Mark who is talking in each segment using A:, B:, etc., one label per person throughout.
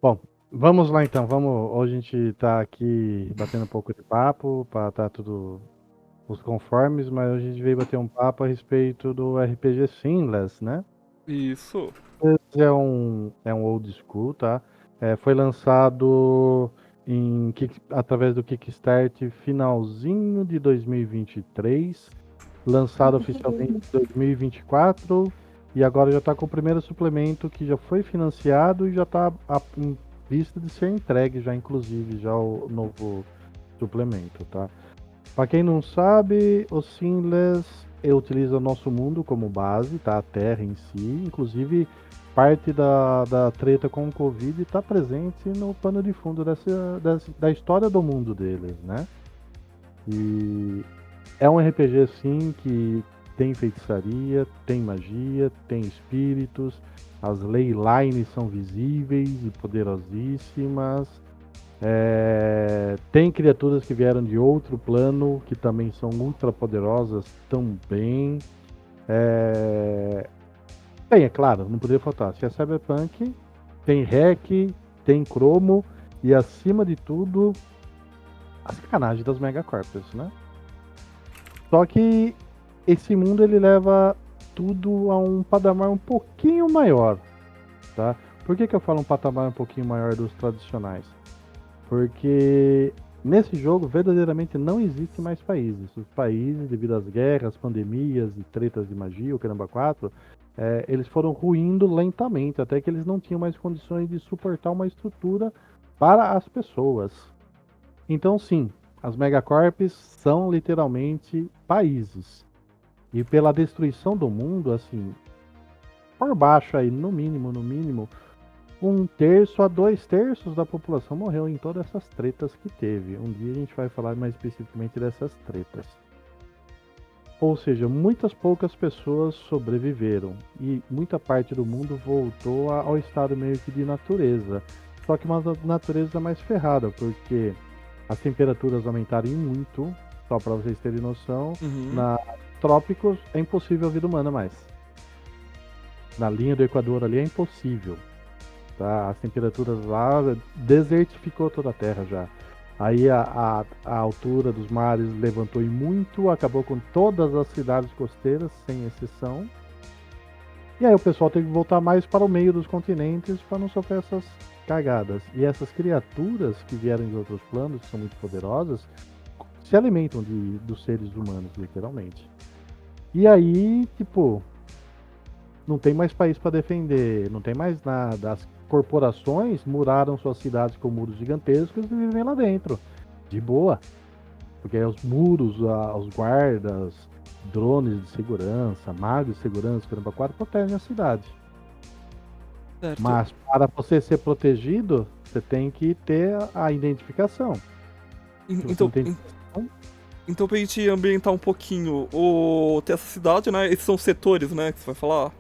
A: Bom, vamos lá então. Hoje a gente tá aqui batendo um pouco de papo para estar tudo os conformes, mas hoje a gente veio bater um papo a respeito do RPG Seamless, né?
B: Isso.
A: Esse é um old school, tá? Foi lançado através do Kickstart finalzinho de 2023, lançado oficialmente em 2024 e agora já está com o primeiro suplemento que já foi financiado e já está em vista de ser entregue já, inclusive, já o novo suplemento, tá? Para quem não sabe, o Seamless utiliza o nosso mundo como base, tá? A Terra em si, inclusive parte da treta com o Covid está presente no pano de fundo da história do mundo deles, né? E é um RPG sim que tem feitiçaria, tem magia, tem espíritos, as leylines são visíveis e poderosíssimas. Tem criaturas que vieram de outro plano que também são ultra poderosas também. Tem, é claro, não poderia faltar. Se é Cyberpunk, tem hack, tem cromo e acima de tudo a sacanagem das megacorps, né? Só que esse mundo ele leva tudo a um patamar um pouquinho maior, tá? Por que eu falo um patamar um pouquinho maior dos tradicionais? Porque nesse jogo verdadeiramente não existe mais países. Os países, devido às guerras, pandemias e tretas de magia, o caramba 4, eles foram ruindo lentamente, até que eles não tinham mais condições de suportar uma estrutura para as pessoas. Então, sim, as megacorps são literalmente países. E pela destruição do mundo, assim, por baixo aí, no mínimo, 1/3 a 2/3 da população morreu em todas essas tretas que teve. Um dia a gente vai falar mais especificamente dessas tretas. Ou seja, muitas poucas pessoas sobreviveram e muita parte do mundo voltou ao estado meio que de natureza. Só que uma natureza mais ferrada, porque as temperaturas aumentaram muito, só para vocês terem noção.
B: Uhum.
A: Na trópicos é impossível a vida humana mais. Na linha do Equador ali é impossível. Tá? As temperaturas lá desertificou toda a Terra já. Aí a altura dos mares levantou e muito, acabou com todas as cidades costeiras, sem exceção. E aí o pessoal teve que voltar mais para o meio dos continentes para não sofrer essas cagadas. E essas criaturas que vieram de outros planos, que são muito poderosas, se alimentam dos seres humanos, literalmente. E aí, tipo, não tem mais país para defender, não tem mais nada. As corporações muraram suas cidades com muros gigantescos e vivem lá dentro, de boa. Porque aí os muros, os guardas, drones de segurança, magos de segurança, caramba, 4 protegem a cidade.
B: Certo.
A: Mas para você ser protegido, você tem que ter a identificação. Se você não
B: Então,
A: tem identificação,
B: então pra gente ambientar um pouquinho, tem essa cidade, né? Esses são setores, né? Que você vai falar.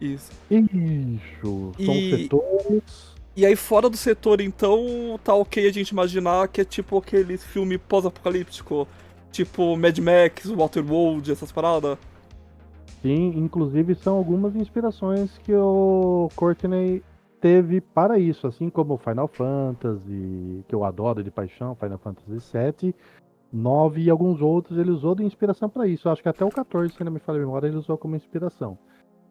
B: Isso.
A: isso, são
B: E,
A: setores.
B: e aí fora do setor, então, tá ok a gente imaginar que é tipo aquele filme pós-apocalíptico. Tipo Mad Max, Waterworld, essas paradas.
A: Sim, inclusive são algumas inspirações que o Courtney teve para isso, assim como Final Fantasy, que eu adoro de paixão, Final Fantasy VII, 9 e alguns outros ele usou de inspiração para isso. Eu acho que até o 14, se não me falha a memória, ele usou como inspiração.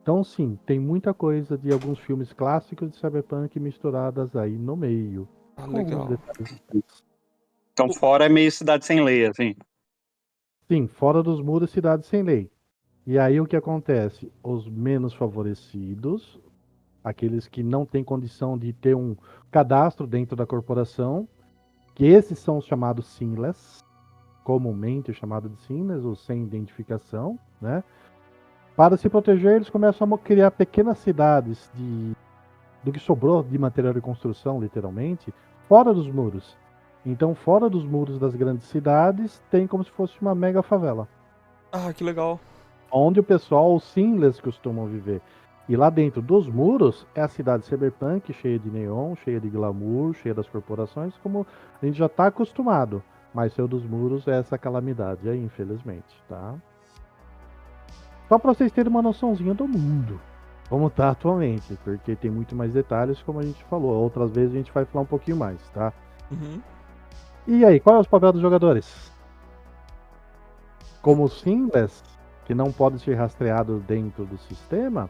A: Então, sim, tem muita coisa de alguns filmes clássicos de Cyberpunk misturadas aí no meio,
B: Ah,
A: com alguns
B: legal.
A: detalhes.
C: Então fora é meio cidade sem lei, assim.
A: Sim, fora dos muros, cidade sem lei. E aí o que acontece? Os menos favorecidos, aqueles que não têm condição de ter um cadastro dentro da corporação, que esses são os chamados Sinless, comumente chamado de Sinless, ou sem identificação, né? Para se proteger, eles começam a criar pequenas cidades do que sobrou de material de construção, literalmente, fora dos muros. Então, fora dos muros das grandes cidades, tem como se fosse uma mega favela,
B: Ah, que legal.
A: onde o pessoal, os Sinless, costumam viver. E lá dentro dos muros é a cidade cyberpunk, cheia de neon, cheia de glamour, cheia das corporações, como a gente já está acostumado. Mas seu dos muros é essa calamidade aí, infelizmente, tá? Só para vocês terem uma noçãozinha do mundo. como tá atualmente, porque tem muito mais detalhes, como a gente falou. Outras vezes a gente vai falar um pouquinho mais, tá?
B: Uhum.
A: E aí, qual é o papel dos jogadores? Como Seamless, que não pode ser rastreado dentro do sistema,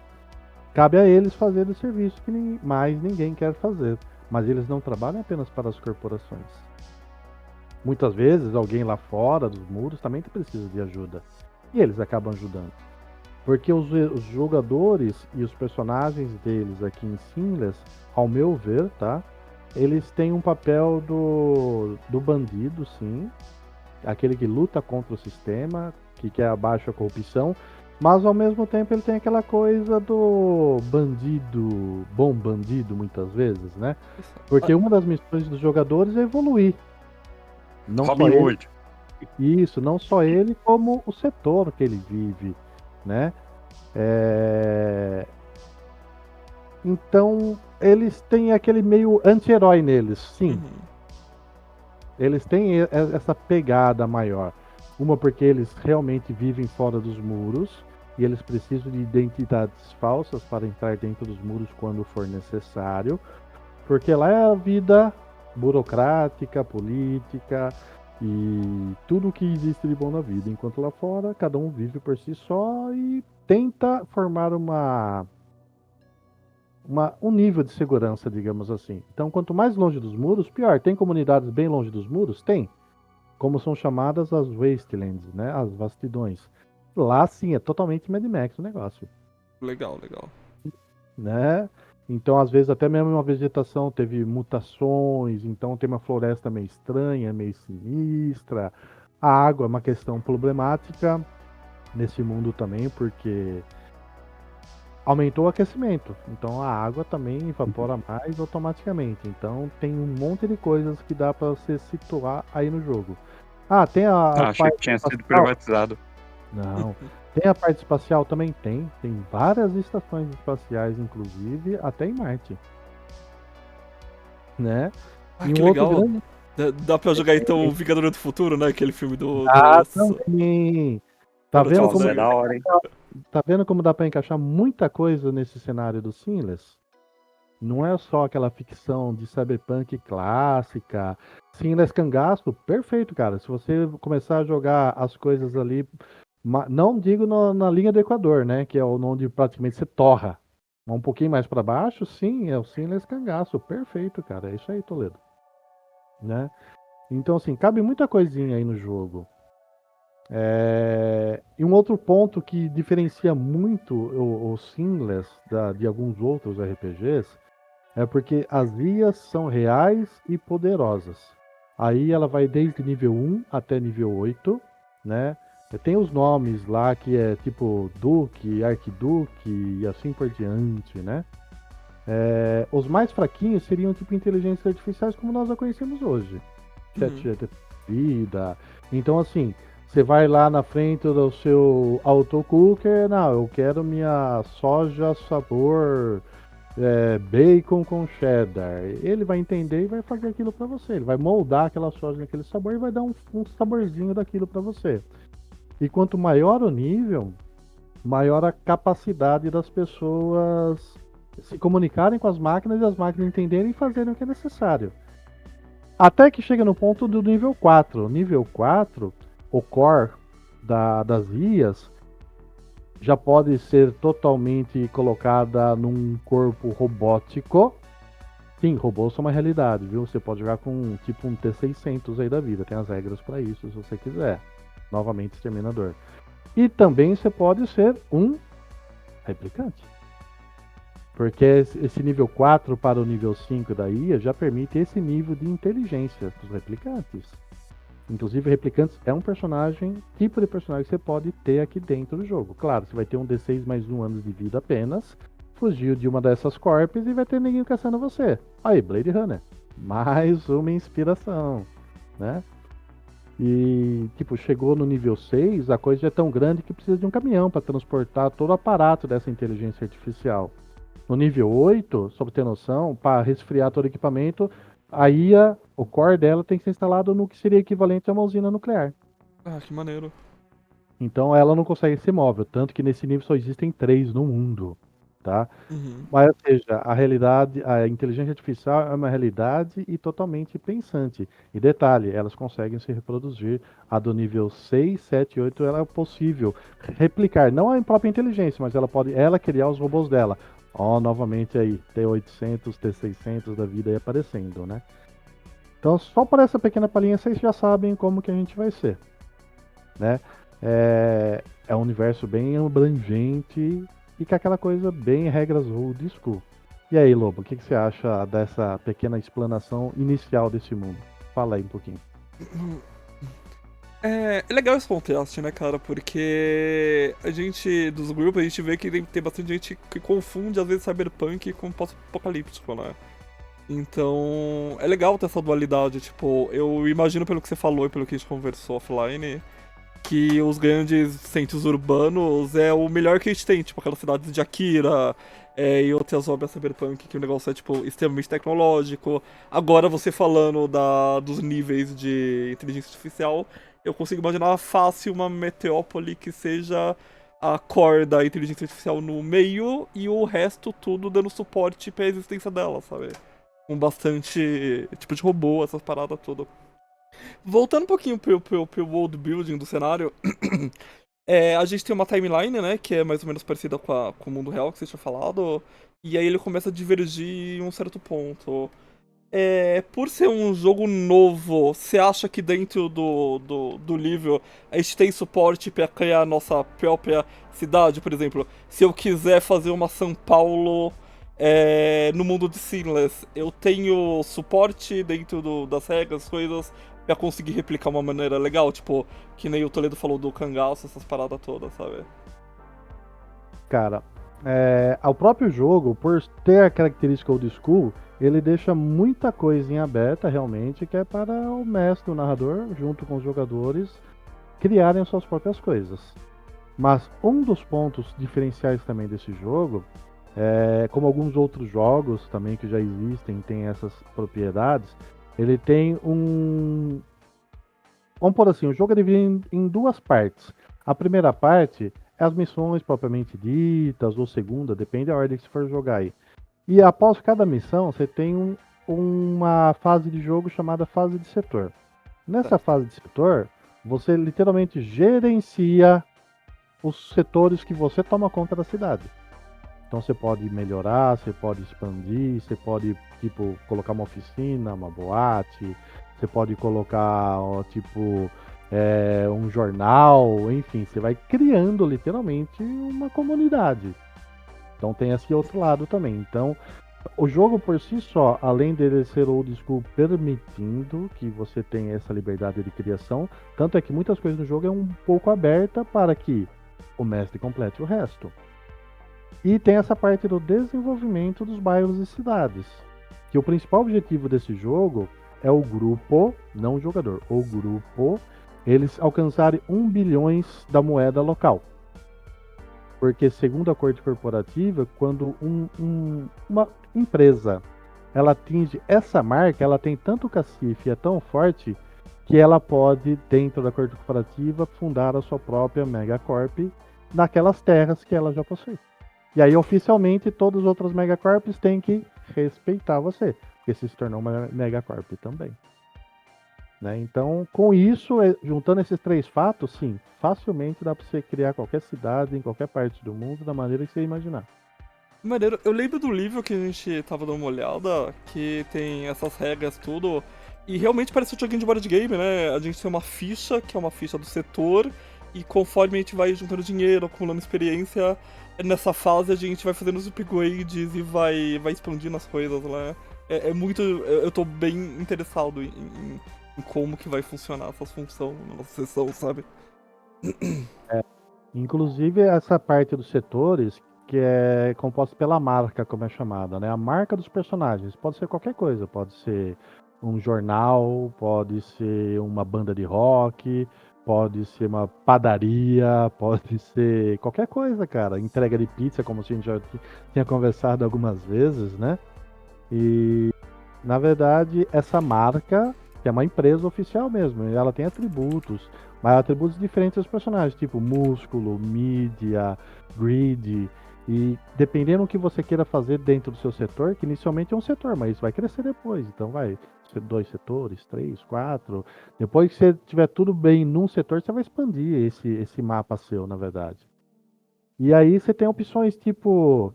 A: cabe a eles fazer o serviço que mais ninguém quer fazer. Mas eles não trabalham apenas para as corporações. Muitas vezes, alguém lá fora dos muros também precisa de ajuda. E eles acabam ajudando. Porque os jogadores e os personagens deles aqui em Seamless, ao meu ver, tá? Eles têm um papel do bandido, sim. Aquele que luta contra o sistema, que quer abaixo a corrupção. Mas ao mesmo tempo ele tem aquela coisa do bandido, bom bandido muitas vezes, né? Porque uma das missões dos jogadores é evoluir. Não só
C: Robin
A: ele,
C: Hood.
A: isso, não só ele, como o setor que ele vive, né? Então, eles têm aquele meio anti-herói neles, sim.
B: Uhum.
A: Eles têm essa pegada maior. Uma porque eles realmente vivem fora dos muros e eles precisam de identidades falsas para entrar dentro dos muros quando for necessário, porque lá é a vida burocrática, política e tudo que existe de bom na vida, enquanto lá fora cada um vive por si só e tenta formar um nível de segurança, digamos assim. Então, quanto mais longe dos muros, pior. Tem comunidades bem longe dos muros? Tem. Como são chamadas as Wastelands, né? As vastidões. Lá, sim, é totalmente Mad Max o negócio,
B: Legal, legal.
A: né? Então, às vezes, até mesmo uma vegetação teve mutações, então tem uma floresta meio estranha, meio sinistra. A água é uma questão problemática nesse mundo também, porque aumentou o aquecimento, então a água também evapora mais automaticamente. Então tem um monte de coisas que dá para você situar aí no jogo. Ah, tem a
C: Achei que
A: parte
C: tinha sido
A: espacial?
C: privatizado.
A: Não. Tem a parte espacial também? Tem. Tem várias estações espaciais, inclusive, até em Marte, né?
B: Ah,
A: E
B: que
A: um outro
B: legal.
A: grande.
B: Dá pra jogar então o Vingador do Futuro, né? Aquele filme
A: Ah, também. Tá
B: Arnold
A: vendo como
C: Nossa, é
B: Schwarzenegger.
C: da hora, hein?
A: tá vendo como dá para encaixar muita coisa nesse cenário do Seamless? Não é só aquela ficção de cyberpunk clássica. Seamless Cangaço, perfeito, cara. Se você começar a jogar as coisas ali, não digo na linha do Equador, né? Que é onde praticamente você torra. Um pouquinho mais para baixo, sim, é o Seamless Cangaço. Perfeito, cara. É isso aí, Toledo. Né? Então, assim, cabe muita coisinha aí no jogo. E um outro ponto que diferencia muito o Seamless de alguns outros RPGs é porque as IAs são reais e poderosas. Aí ela vai desde nível 1 até nível 8, né? Tem os nomes lá que é tipo Duque, Arquiduque e assim por diante, né? Os mais fraquinhos seriam tipo inteligências artificiais como nós a conhecemos hoje.
B: Uhum.
A: ChatGPT, vida. Então assim, você vai lá na frente do seu autocooker, não, eu quero minha soja sabor bacon com cheddar. Ele vai entender e vai fazer aquilo para você. Ele vai moldar aquela soja naquele sabor e vai dar um saborzinho daquilo para você. E quanto maior o nível, maior a capacidade das pessoas se comunicarem com as máquinas e as máquinas entenderem e fazerem o que é necessário. Até que chega no ponto do nível 4. Nível 4, o core das IAs já pode ser totalmente colocada num corpo robótico. Sim, robôs são uma realidade, viu? Você pode jogar com tipo um T-600 aí da vida. Tem as regras para isso, se você quiser. Novamente, Exterminador. E também você pode ser um replicante. Porque esse nível 4 para o nível 5 da IA já permite esse nível de inteligência dos replicantes. Inclusive, replicantes é um tipo de personagem que você pode ter aqui dentro do jogo. Claro, você vai ter um D6 mais 1 anos de vida apenas, fugiu de uma dessas corpos e vai ter ninguém caçando você. Aí, Blade Runner. Mais uma inspiração, né? E, tipo, chegou no nível 6, a coisa já é tão grande que precisa de um caminhão para transportar todo o aparato dessa inteligência artificial. No nível 8, só para ter noção, para resfriar todo o equipamento, a IA, o core dela tem que ser instalado no que seria equivalente a uma usina nuclear.
B: Ah, que maneiro.
A: Então ela não consegue ser móvel, tanto que nesse nível só existem 3 no mundo. tá?
B: Uhum.
A: Mas, ou seja, a realidade, a inteligência artificial é uma realidade e totalmente pensante. E detalhe, elas conseguem se reproduzir a do nível 6, 7, 8, ela é possível replicar, não a própria inteligência, mas ela pode criar os robôs dela. Ó, novamente aí, T800, T600 da vida aí aparecendo, né? Então, só por essa pequena palhinha, vocês já sabem como que a gente vai ser, né? É um universo bem abrangente e com aquela coisa bem regras old school. E aí, Lobo, o que você acha dessa pequena explanação inicial desse mundo? Fala aí um pouquinho.
B: É legal esse contraste, né, cara? Porque a gente, dos grupos, a gente vê que tem bastante gente que confunde, às vezes, cyberpunk com pós-apocalíptico, né? Então, é legal ter essa dualidade. Tipo, eu imagino pelo que você falou e pelo que a gente conversou offline, que os grandes centros urbanos é o melhor que a gente tem. Tipo, aquelas cidades de Akira e outras obras cyberpunk, que o negócio é, tipo, extremamente tecnológico. Agora, você falando dos níveis de inteligência artificial, eu consigo imaginar fácil uma metrópole que seja a core da inteligência artificial no meio e o resto tudo dando suporte pra existência dela, sabe? Com bastante tipo de robô, essas paradas todas. Voltando um pouquinho pro world building do cenário, a gente tem uma timeline, né, que é mais ou menos parecida com o mundo real que você tinha falado, e aí ele começa a divergir em um certo ponto. Por ser um jogo novo, você acha que dentro do livro a gente tem suporte pra criar a nossa própria cidade, por exemplo? Se eu quiser fazer uma São Paulo no mundo de Seamless, eu tenho suporte dentro das regras, coisas, pra conseguir replicar uma maneira legal, tipo, que nem o Toledo falou do cangaço, essas paradas todas, sabe?
A: Cara, ao próprio jogo, por ter a característica old school, ele deixa muita coisa em aberta, realmente, que é para o mestre, o narrador, junto com os jogadores, criarem suas próprias coisas. Mas um dos pontos diferenciais também desse jogo, como alguns outros jogos também que já existem, tem essas propriedades, ele tem Vamos por assim, o jogo é dividido em duas partes. A primeira parte é as missões propriamente ditas, ou segunda, depende da ordem que você for jogar aí. E após cada missão, você tem uma fase de jogo chamada fase de setor. Nessa fase de setor, você literalmente gerencia os setores que você toma conta da cidade. Então você pode melhorar, você pode expandir, você pode, tipo, colocar uma oficina, uma boate, você pode colocar, um jornal, enfim, você vai criando literalmente uma comunidade. Então tem esse outro lado também. Então, o jogo por si só, além dele ser old school permitindo que você tenha essa liberdade de criação, tanto é que muitas coisas do jogo é um pouco aberta para que o mestre complete o resto. E tem essa parte do desenvolvimento dos bairros e cidades. Que o principal objetivo desse jogo é o grupo, não o jogador, o grupo, eles alcançarem 1 bilhões da moeda local. Porque, segundo a corte corporativa, quando uma empresa ela atinge essa marca, ela tem tanto cacife, é tão forte, que ela pode, dentro da corte corporativa, fundar a sua própria megacorp naquelas terras que ela já possui. E aí, oficialmente, todas as outras megacorps têm que respeitar você, porque você se tornou uma megacorp também. Né? Então, com isso, juntando esses três fatos, sim, facilmente dá para você criar qualquer cidade em qualquer parte do mundo da maneira que você imaginar.
B: Maneiro, eu lembro do livro que a gente tava dando uma olhada, que tem essas regras tudo, e realmente parece um joguinho de board game, né? A gente tem uma ficha, que é uma ficha do setor, e conforme a gente vai juntando dinheiro, acumulando experiência, nessa fase a gente vai fazendo os upgrades e vai expandindo as coisas, né? É muito... Eu tô bem interessado em como que vai funcionar essas funções na nossa sessão, sabe?
A: Inclusive, essa parte dos setores, que é composta pela marca, como é chamada, né? A marca dos personagens. Pode ser qualquer coisa, pode ser um jornal, pode ser uma banda de rock, pode ser uma padaria, pode ser qualquer coisa, cara. Entrega de pizza, como a gente já tinha conversado algumas vezes, né? E, na verdade, essa marca, que é uma empresa oficial mesmo, ela tem atributos, mas atributos diferentes dos personagens, tipo músculo, mídia, grid. E dependendo do que você queira fazer dentro do seu setor, que inicialmente é um setor, mas vai crescer depois. Então vai ser 2 setores, 3, 4. Depois que você tiver tudo bem num setor, você vai expandir esse mapa seu, na verdade. E aí você tem opções tipo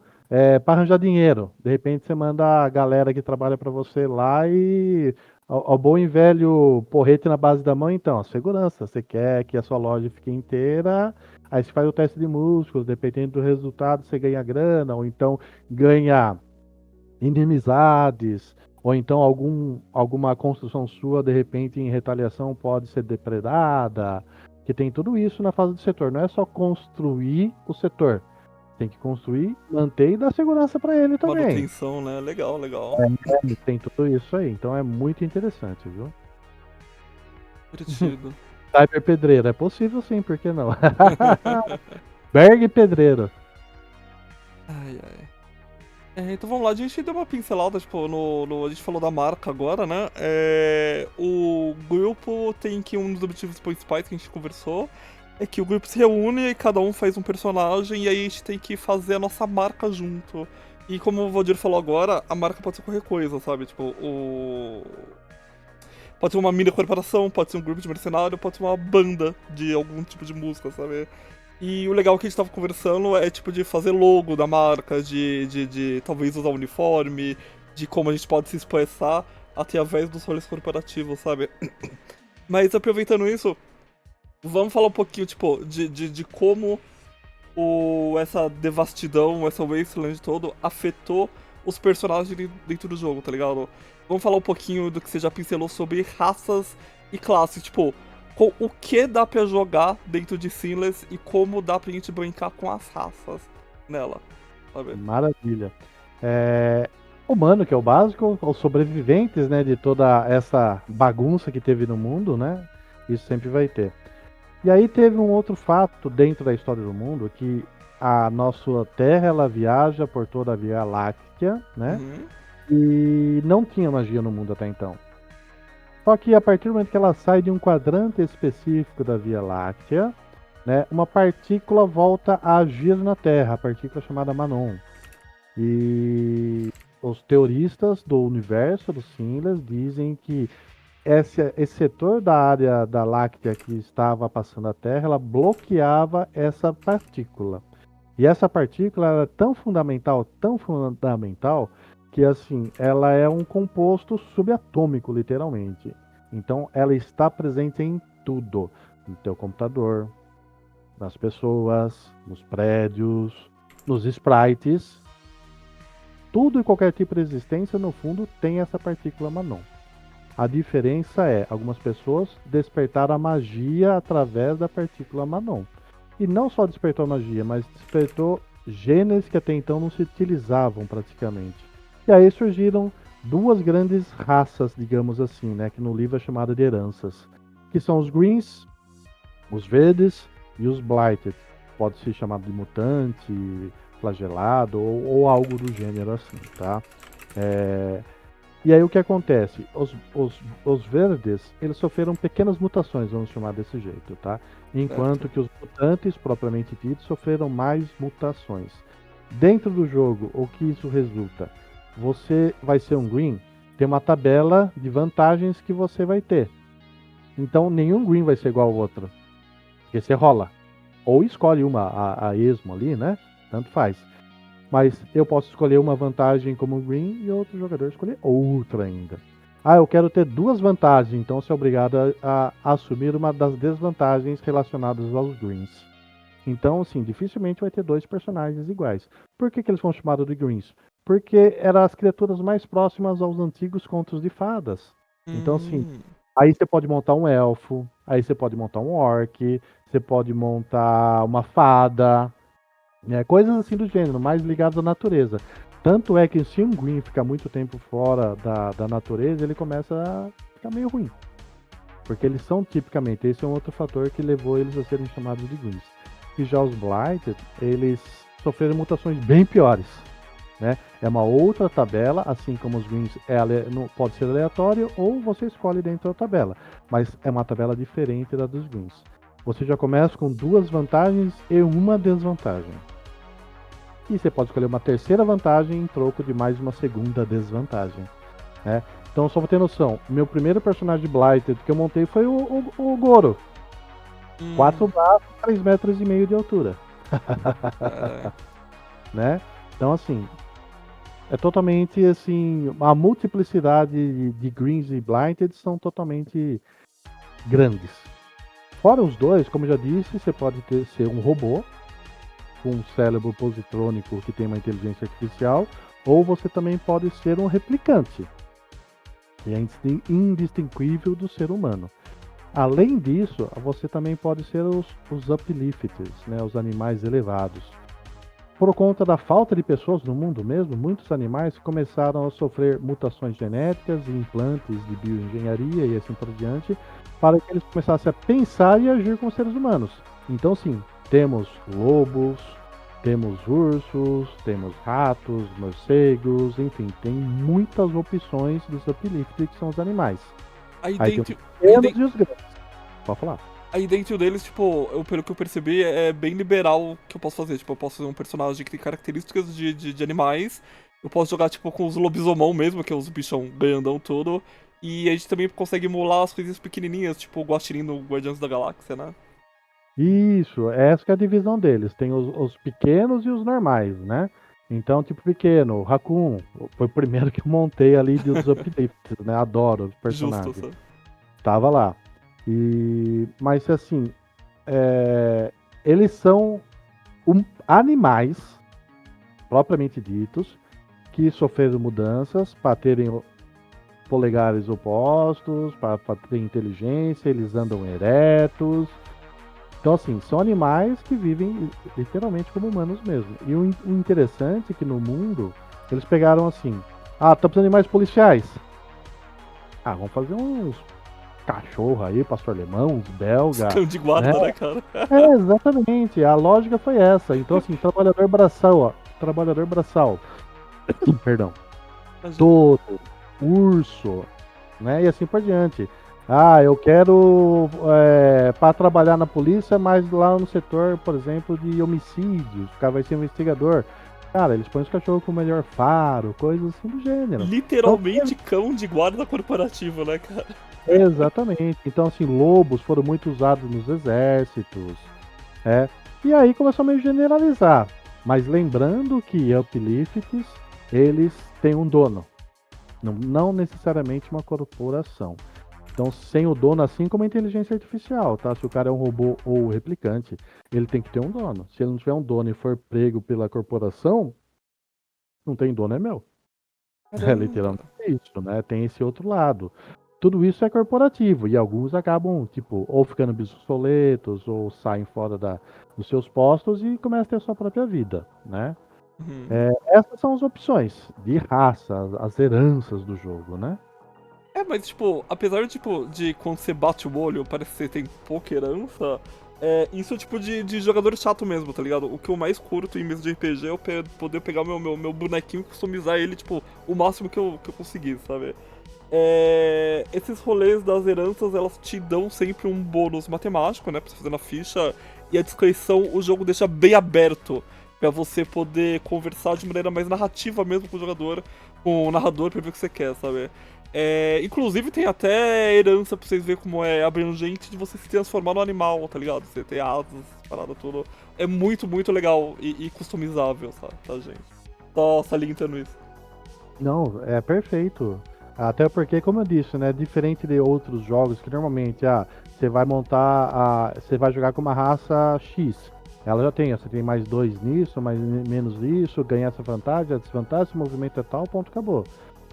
A: para arranjar dinheiro. De repente você manda a galera que trabalha para você lá e ao bom e velho porrete na base da mão, então, segurança. Você quer que a sua loja fique inteira, aí você faz o teste de músculos, dependendo do resultado, você ganha grana, ou então ganha inimizades, ou então alguma construção sua, de repente, em retaliação, pode ser depredada. Que tem tudo isso na fase do setor. Não é só construir o setor. Tem que construir, manter e dar segurança para ele também.
B: Manutenção, né? Legal, legal.
A: Tem tudo isso aí. Então é muito interessante, viu?
B: Divertido.
A: Cyber Pedreiro. É possível sim, por que não? Berg Pedreiro.
B: Ai, ai. Então vamos lá, a gente deu uma pincelada, tipo, a gente falou da marca agora, né? O grupo tem que um dos objetivos principais que a gente conversou é que o grupo se reúne e cada um faz um personagem e aí a gente tem que fazer a nossa marca junto. E como o Valdir falou agora, a marca pode ser qualquer coisa, sabe? Tipo, pode ser uma mini corporação, pode ser um grupo de mercenário, pode ser uma banda de algum tipo de música, sabe? E o legal que a gente tava conversando é, tipo, de fazer logo da marca, de talvez usar uniforme, de como a gente pode se expressar através dos roles corporativos, sabe? Mas aproveitando isso, vamos falar um pouquinho, tipo, de como essa devastidão, essa wasteland todo afetou os personagens dentro do jogo, tá ligado? Vamos falar um pouquinho do que você já pincelou sobre raças e classes, tipo, o que dá pra jogar dentro de Sinless e como dá pra gente brincar com as raças nela, sabe?
A: Maravilha. Humano, que é o básico, os sobreviventes, né, de toda essa bagunça que teve no mundo, né? Isso sempre vai ter. E aí teve um outro fato dentro da história do mundo, que a nossa Terra, ela viaja por toda a Via Láctea, né?
B: Uhum.
A: E não tinha magia no mundo até então. Só que a partir do momento que ela sai de um quadrante específico da Via Láctea, né, uma partícula volta a agir na Terra, a partícula chamada Manon. E os teoristas do universo do Sinless dizem que esse setor da área da Láctea que estava passando a Terra, ela bloqueava essa partícula. E essa partícula era tão fundamental, que assim, ela é um composto subatômico, literalmente. Então ela está presente em tudo. No teu computador, nas pessoas, nos prédios, nos sprites. Tudo e qualquer tipo de existência, no fundo, tem essa partícula Manon. A diferença é, algumas pessoas despertaram a magia através da partícula Manon. E não só despertou a magia, mas despertou genes que até então não se utilizavam praticamente. E aí surgiram duas grandes raças, digamos assim, né, que no livro é chamada de heranças, que são os Greens, os Verdes e os Blighted. Pode ser chamado de mutante, flagelado ou algo do gênero assim, tá? E aí o que acontece? Os verdes, eles sofreram pequenas mutações, vamos chamar desse jeito, tá? Enquanto que os mutantes, propriamente ditos, sofreram mais mutações. Dentro do jogo, o que isso resulta? Você vai ser um Green, tem uma tabela de vantagens que você vai ter. Então nenhum Green vai ser igual ao outro. Porque você rola. Ou escolhe uma a esmo ali, né? Tanto faz. Mas eu posso escolher uma vantagem como Green e outro jogador escolher outra ainda. Ah, eu quero ter duas vantagens, então você é obrigado a assumir uma das desvantagens relacionadas aos Greens. Então, assim, dificilmente vai ter dois personagens iguais. Por que eles foram chamados de Greens? Porque eram as criaturas mais próximas aos antigos contos de fadas. Então, assim, aí você pode montar um elfo, aí você pode montar um orc, você pode montar uma fada, coisas assim do gênero, mais ligadas à natureza. Tanto é que se um Green ficar muito tempo fora da natureza, ele começa a ficar meio ruim. Porque eles são tipicamente, esse é um outro fator que levou eles a serem chamados de Greens. E já os Blighted, eles sofreram mutações bem piores. Né? É uma outra tabela, assim como os Greens pode ser aleatório ou você escolhe dentro da tabela. Mas é uma tabela diferente da dos Greens. Você já começa com duas vantagens e uma desvantagem. e você pode escolher uma terceira vantagem em troco de mais uma segunda desvantagem, né? Então, só pra ter noção, meu primeiro personagem Blighted que eu montei foi o Goro. 4 braços, 3,5 metros de altura.
B: Cara,
A: Né? Então, assim, é totalmente, assim, a multiplicidade de Greens e Blighted são totalmente grandes. Fora os dois, como eu já disse, você pode ser um robô com um cérebro positrônico que tem uma inteligência artificial, ou você também pode ser um replicante, que é indistinguível do ser humano. Além disso, você também pode ser os uplifters, né, os animais elevados. Por conta da falta de pessoas no mundo mesmo, muitos animais começaram a sofrer mutações genéticas e implantes de bioengenharia e assim por diante, para que eles começassem a pensar e agir como seres humanos. Então, sim, temos lobos, temos ursos, temos ratos, morcegos, enfim, tem muitas opções dos uplifters, que são os animais.
B: aí
A: Aí tem
B: dentro,
A: os
B: aí,
A: pequenos
B: de-
A: e os grandes. Pode falar.
B: aí dentro deles, tipo, pelo que eu percebi, é bem liberal o que eu posso fazer. Tipo, eu posso fazer um personagem que tem características de animais. Eu posso jogar, tipo, com os lobisomão mesmo, que é os bichão grandão todo. E a gente também consegue emular as coisinhas pequenininhas, tipo o Guaxinim no Guardiões da Galáxia, né?
A: Isso, essa que é a divisão deles. Tem os pequenos e os normais, né? Então, tipo pequeno, Raccoon, foi o primeiro que eu montei ali dos uplifts, né? Adoro os
B: Justo,
A: personagens.
B: sabe?
A: Tava lá. Mas assim, eles são animais, propriamente ditos, que sofreram mudanças para terem polegares opostos, para ter inteligência, eles andam eretos. Então, assim, são animais que vivem literalmente como humanos mesmo. E o interessante é que no mundo, eles pegaram assim: ah, estamos precisando de mais policiais. Ah, vamos fazer uns cachorro aí, pastor alemão, uns belga,
B: Cão de guarda,
A: né?
B: né, cara?
A: Exatamente, a lógica foi essa. Então, assim, trabalhador braçal, ó. Trabalhador braçal, perdão. Toto, urso, né? E assim por diante. Ah, eu quero para trabalhar na polícia, mas lá no setor, por exemplo, de homicídios, o cara vai ser investigador. Cara, eles põem os cachorros com o melhor faro, coisas assim do gênero. Então,
B: Literalmente cão de guarda corporativo, né, cara?
A: exatamente. Então, assim, lobos foram muito usados nos exércitos. E aí começou a meio generalizar. Mas lembrando que uplifts, eles têm um dono. Não necessariamente uma corporação. Então, sem o dono, assim como a inteligência artificial, tá? Se o cara é um robô ou replicante, ele tem que ter um dono. Se ele não tiver um dono e for prego pela corporação, não tem dono, é meu. É
B: Caramba.
A: literalmente isso, né? Tem esse outro lado. Tudo isso é corporativo e alguns acabam, tipo, ou ficando obsoletos ou saem fora dos seus postos e começam a ter a sua própria vida, né?
B: Uhum.
A: Essas são as opções de raça, as heranças do jogo, né?
B: Mas, tipo, apesar, tipo, de quando você bate o olho, parece que você tem pouca herança, isso é tipo de jogador chato mesmo, tá ligado? O que eu mais curto em mesa de RPG é eu poder pegar o meu bonequinho e customizar ele, tipo, o máximo que eu conseguir, sabe? Esses rolês das heranças, elas te dão sempre um bônus matemático, né, pra você fazer na ficha, e a descrição o jogo deixa bem aberto pra você poder conversar de maneira mais narrativa mesmo com o jogador, com o narrador, pra ver o que você quer, sabe? Inclusive tem até herança pra vocês verem como é abrangente de você se transformar no animal, tá ligado? Você ter asas, parada tudo. É muito, muito legal e customizável, sabe, tá, gente? Só salientando isso.
A: Não, é perfeito. Até porque, como eu disse, né, diferente de outros jogos que normalmente, você vai você vai jogar com uma raça X. Ela já tem, você tem mais 2 nisso, mais menos isso, ganha essa vantagem, a desvantagem, esse movimento é tal, ponto, acabou.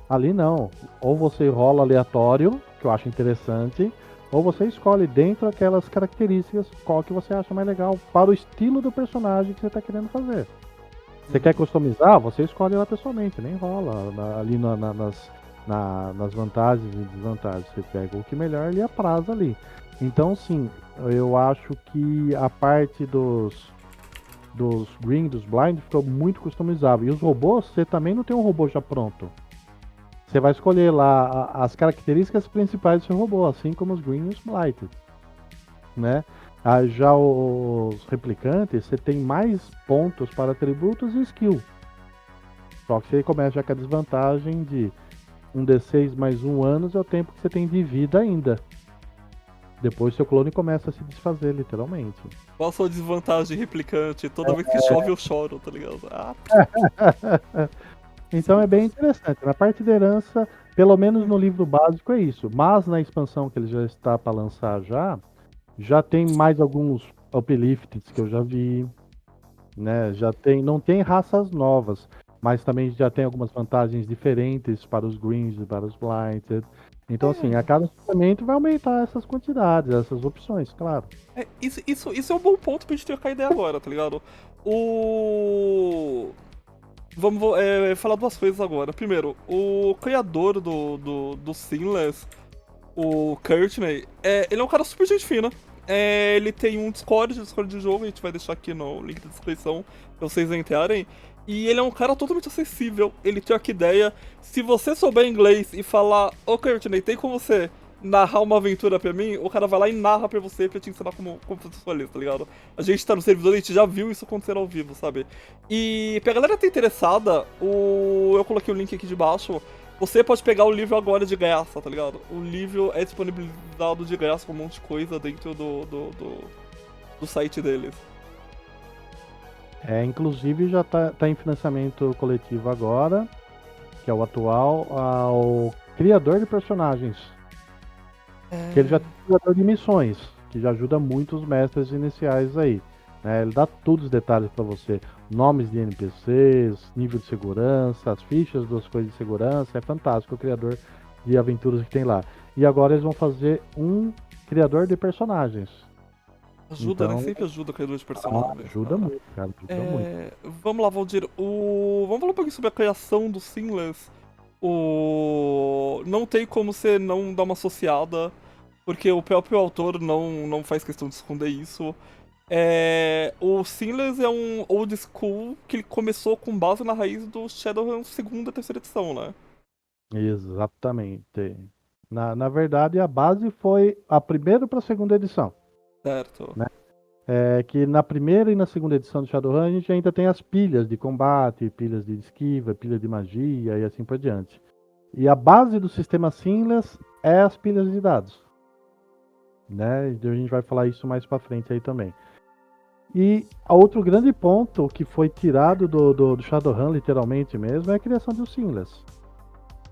A: Ali não. Ou você rola aleatório, que eu acho interessante, ou você escolhe dentro daquelas características qual que você acha mais legal para o estilo do personagem que você está querendo fazer. Você quer customizar? Você escolhe lá pessoalmente, nem rola ali nas vantagens e desvantagens. Você pega o que melhor e apraz ali. Então, sim, eu acho que a parte dos green, dos blind, ficou muito customizável. E os robôs, você também não tem um robô já pronto. Você vai escolher lá as características principais do seu robô, assim como os green e os blind, né? Já os replicantes, você tem mais pontos para atributos e skill. Só que você começa já com a desvantagem de um D6 mais 1 anos é o tempo que você tem de vida ainda. Depois seu clone começa a se desfazer, literalmente.
B: Qual a sua desvantagem replicante? Toda vez que chove eu choro, tá ligado? Ah,
A: Então é bem interessante. Na parte de herança, pelo menos no livro básico é isso. Mas na expansão que ele já está para lançar já tem mais alguns uplifts que eu já vi, né? Já tem, não tem raças novas, mas também já tem algumas vantagens diferentes para os greens e para os blighted. Então assim, a cada suplemento vai aumentar essas quantidades, essas opções, claro.
B: isso é um bom ponto pra gente trocar ideia agora, tá ligado? Vamos falar duas coisas agora. Primeiro, o criador do Sinless, o Courtney, ele é um cara super gente fina. Ele tem um Discord de jogo, a gente vai deixar aqui no link da descrição pra vocês entrarem. E ele é um cara totalmente acessível, ele troca ideia. Se você souber inglês e falar, ô Courtney, tem como você narrar uma aventura pra mim, o cara vai lá e narra pra você pra te ensinar como fazer sua lista, tá ligado? A gente tá no servidor, a gente já viu isso acontecer ao vivo, sabe? E pra galera que tá interessada, eu coloquei o link aqui de baixo. Você pode pegar o livro agora de graça, tá ligado? O livro é disponibilizado de graça com um monte de coisa dentro do site deles.
A: Inclusive já tá em financiamento coletivo agora, que é o atual, ao criador de personagens. Que ele já tem um criador de missões, que já ajuda muito os mestres iniciais aí. Né? Ele dá todos os detalhes para você. Nomes de NPCs, nível de segurança, as fichas das coisas de segurança. É fantástico o criador de aventuras que tem lá. E agora eles vão fazer um criador de personagens.
B: Ajuda,
A: então,
B: né? Sempre ajuda o criador de personagens.
A: Ajuda muito, cara. Ajuda muito.
B: Vamos lá, Valdir. Vamos falar um pouquinho sobre a criação do Sinless. Não tem como você não dar uma associada, porque o próprio autor não faz questão de esconder isso. O Sinless é um old school que ele começou com base na raiz do Shadowrun segunda e terceira edição, né?
A: Exatamente. Na verdade, a base foi a primeira para a segunda edição.
B: Certo.
A: Né? Que na primeira e na segunda edição do Shadowrun a gente ainda tem as pilhas de combate, pilhas de esquiva, pilha de magia e assim por diante. E a base do sistema Sinless é as pilhas de dados. Né? A gente vai falar isso mais pra frente aí também. E outro grande ponto que foi tirado do Shadowrun, literalmente mesmo, é a criação do Sinless.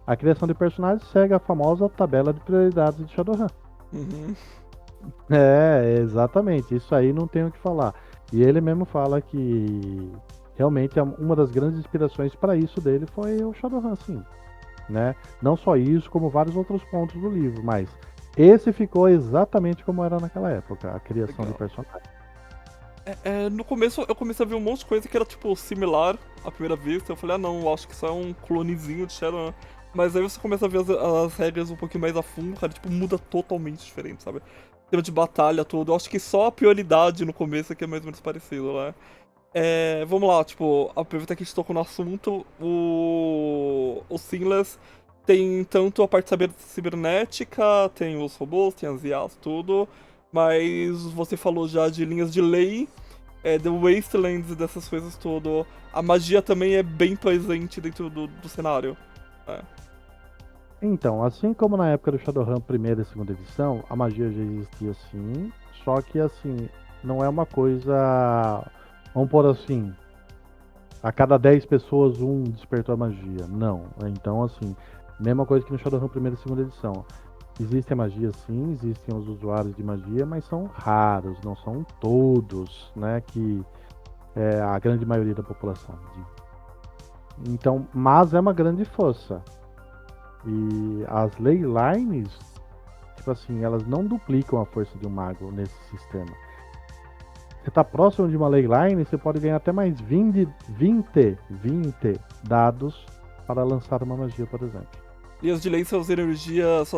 A: A criação de personagens segue a famosa tabela de prioridades de Shadowrun.
B: Uhum.
A: Exatamente. Isso aí não tem o que falar. E ele mesmo fala que realmente uma das grandes inspirações para isso dele foi o Shadowrun, sim. Né? Não só isso, como vários outros pontos do livro, mas esse ficou exatamente como era naquela época, a criação de personagens.
B: No começo eu comecei a ver um monte de coisa que era tipo similar à primeira vista. Eu falei, não, eu acho que isso é um clonezinho de Shadowrun. Mas aí você começa a ver as regras um pouquinho mais a fundo, cara, tipo, muda totalmente diferente, sabe? Tema de batalha, tudo. Eu acho que só a prioridade no começo é que é mais ou menos parecido, né? Vamos lá, tipo, aproveitar que a gente tocou no assunto, o Sinless tem tanto a parte cibernética, tem os robôs, tem as IAs, tudo, mas você falou já de linhas de lei, The Wastelands, dessas coisas tudo. A magia também é bem presente dentro do cenário.
A: Então, assim como na época do Shadowrun primeira e segunda edição, a magia já existia sim, só que assim, não é uma coisa, vamos pôr assim, a cada 10 pessoas um despertou a magia. Não. Então assim, mesma coisa que no Shadowrun primeira e segunda edição. Existe a magia sim, existem os usuários de magia, mas são raros, não são todos, né, que é a grande maioria da população. Então, mas é uma grande força. E as leylines, tipo assim, elas não duplicam a força de um mago nesse sistema. Você tá próximo de uma leyline, você pode ganhar até mais 20 dados para lançar uma magia, por exemplo.
B: Linhas de lei são as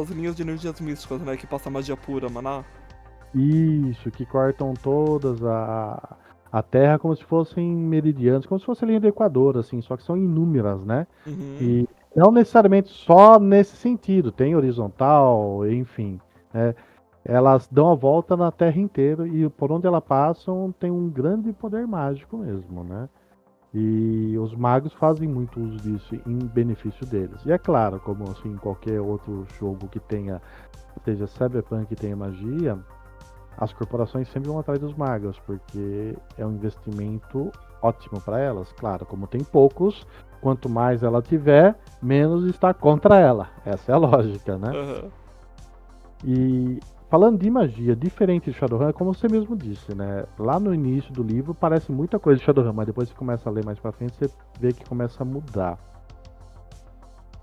B: linhas de energias místicas, né? Que passa magia pura, maná.
A: Isso, que cortam todas a Terra como se fossem meridianos, como se fosse a linha do Equador, assim, só que são inúmeras, né?
B: Uhum.
A: E não necessariamente só nesse sentido, tem horizontal, enfim. Né? elas dão a volta na Terra inteira e por onde elas passam tem um grande poder mágico mesmo, né? E os magos fazem muito uso disso em benefício deles. E é claro, como assim, qualquer outro jogo que tenha, seja Cyberpunk que tenha magia, as corporações sempre vão atrás dos magos, porque é um investimento ótimo para elas. Claro, como tem poucos, quanto mais ela tiver, menos está contra ela. Essa é a lógica, né?
B: Aham.
A: E falando de magia, diferente de Shadowrun, é como você mesmo disse, né? Lá no início do livro parece muita coisa de Shadowrun, mas depois você começa a ler mais pra frente, você vê que começa a mudar.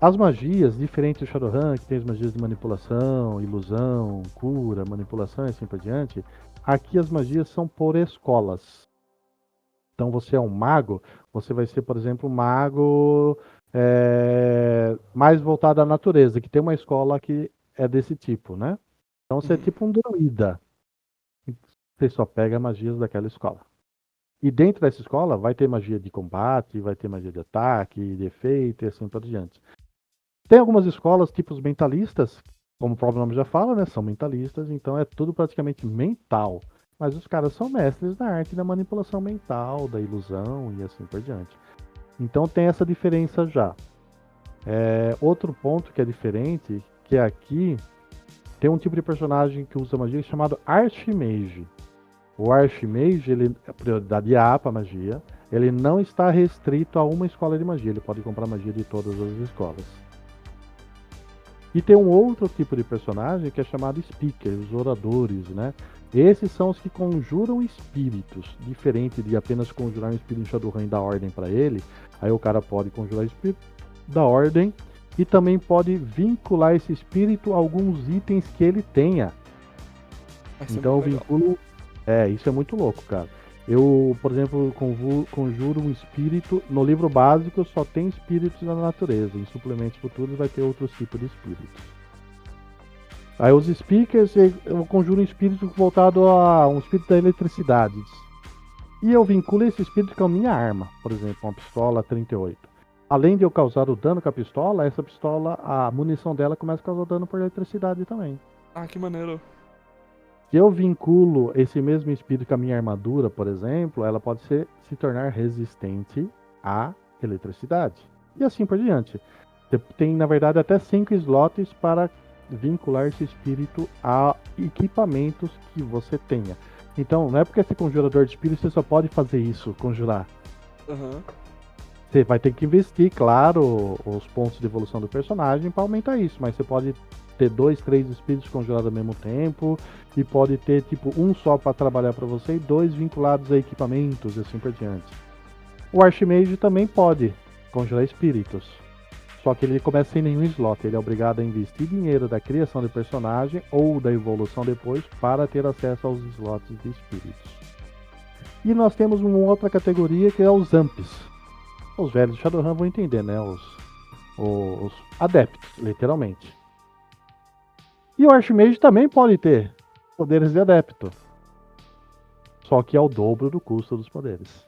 A: As magias, diferente do Shadowrun, que tem as magias de manipulação, ilusão, cura, manipulação e assim por diante, aqui as magias são por escolas. Então você é um mago, você vai ser, por exemplo, um mago mais voltado à natureza, que tem uma escola que é desse tipo, né? Então você é
B: Uhum.
A: tipo um druida. Você só pega magias daquela escola. E dentro dessa escola vai ter magia de combate, vai ter magia de ataque, de efeito e assim por diante. Tem algumas escolas, tipo os mentalistas, como o próprio nome já fala, né? São mentalistas, então é tudo praticamente mental. Mas os caras são mestres da arte da manipulação mental, da ilusão e assim por diante. Então tem essa diferença já. Outro ponto que é diferente, que é aqui tem um tipo de personagem que usa magia chamado Archmage. O Archmage, ele é prioridade A para magia. Ele não está restrito a uma escola de magia. Ele pode comprar magia de todas as escolas. E tem um outro tipo de personagem que é chamado Speaker, os oradores, né? Esses são os que conjuram espíritos, diferente de apenas conjurar um espírito em Shadowrun e dar ordem para ele. Aí o cara pode conjurar espírito, dar ordem e também pode vincular esse espírito a alguns itens que ele tenha.
B: Vai ser
A: Então
B: muito
A: eu
B: legal.
A: vinculo. Isso é muito louco, cara. Eu, por exemplo, conjuro um espírito. No livro básico só tem espíritos da natureza. Em suplementos futuros vai ter outros tipos de espíritos. Aí os speakers, eu conjuro um espírito voltado a um espírito da eletricidade. E eu vinculo esse espírito com a minha arma, por exemplo, uma pistola 38. Além de eu causar o dano com a pistola, essa pistola, a munição dela começa a causar dano por eletricidade também.
B: Ah, que maneiro.
A: Se eu vinculo esse mesmo espírito com a minha armadura, por exemplo, ela pode se tornar resistente à eletricidade. E assim por diante. Você tem, na verdade, até 5 slots para vincular esse espírito a equipamentos que você tenha. Então, não é porque você é conjurador de espírito, você só pode fazer isso, conjurar.
B: Aham.
A: Você vai ter que investir, claro, os pontos de evolução do personagem para aumentar isso, mas você pode ter 2, 3 espíritos conjurados ao mesmo tempo e pode ter tipo um só para trabalhar para você e 2 vinculados a equipamentos e assim por diante. O Archmage também pode conjurar espíritos, só que ele começa sem nenhum slot, ele é obrigado a investir dinheiro da criação de personagem ou da evolução depois para ter acesso aos slots de espíritos. E nós temos uma outra categoria que é os Amps. Os velhos de Shadowrun vão entender, né? Os adeptos, literalmente. E o Archmage também pode ter poderes de adepto. Só que é o dobro do custo dos poderes.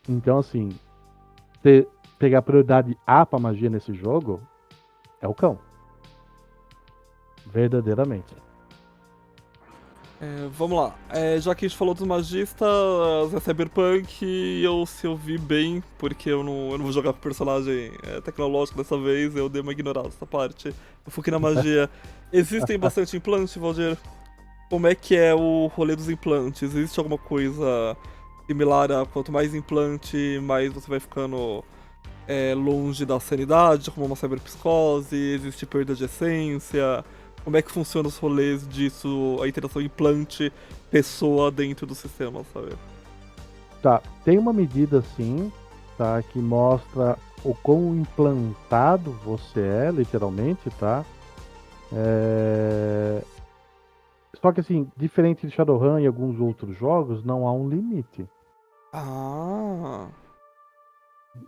A: Então, assim, você pegar prioridade A pra magia nesse jogo é o cão. Verdadeiramente.
B: Vamos lá. Já que a gente falou dos magistas, é Cyberpunk, se eu vi bem, porque eu não vou jogar com personagem tecnológico dessa vez, eu dei uma ignorada nessa parte. Eu foquei na magia. Existem bastante implantes, Valdir? Como é que é o rolê dos implantes? Existe alguma coisa similar a quanto mais implante, mais você vai ficando longe da sanidade, como uma cyberpsicose? Existe perda de essência? Como é que funciona os rolês disso, a interação implante-pessoa dentro do sistema, sabe?
A: Tá, tem uma medida sim, tá? Que mostra o quão implantado você é, literalmente, tá? Só que assim, diferente de Shadowrun e alguns outros jogos, não há um limite.
B: Ah,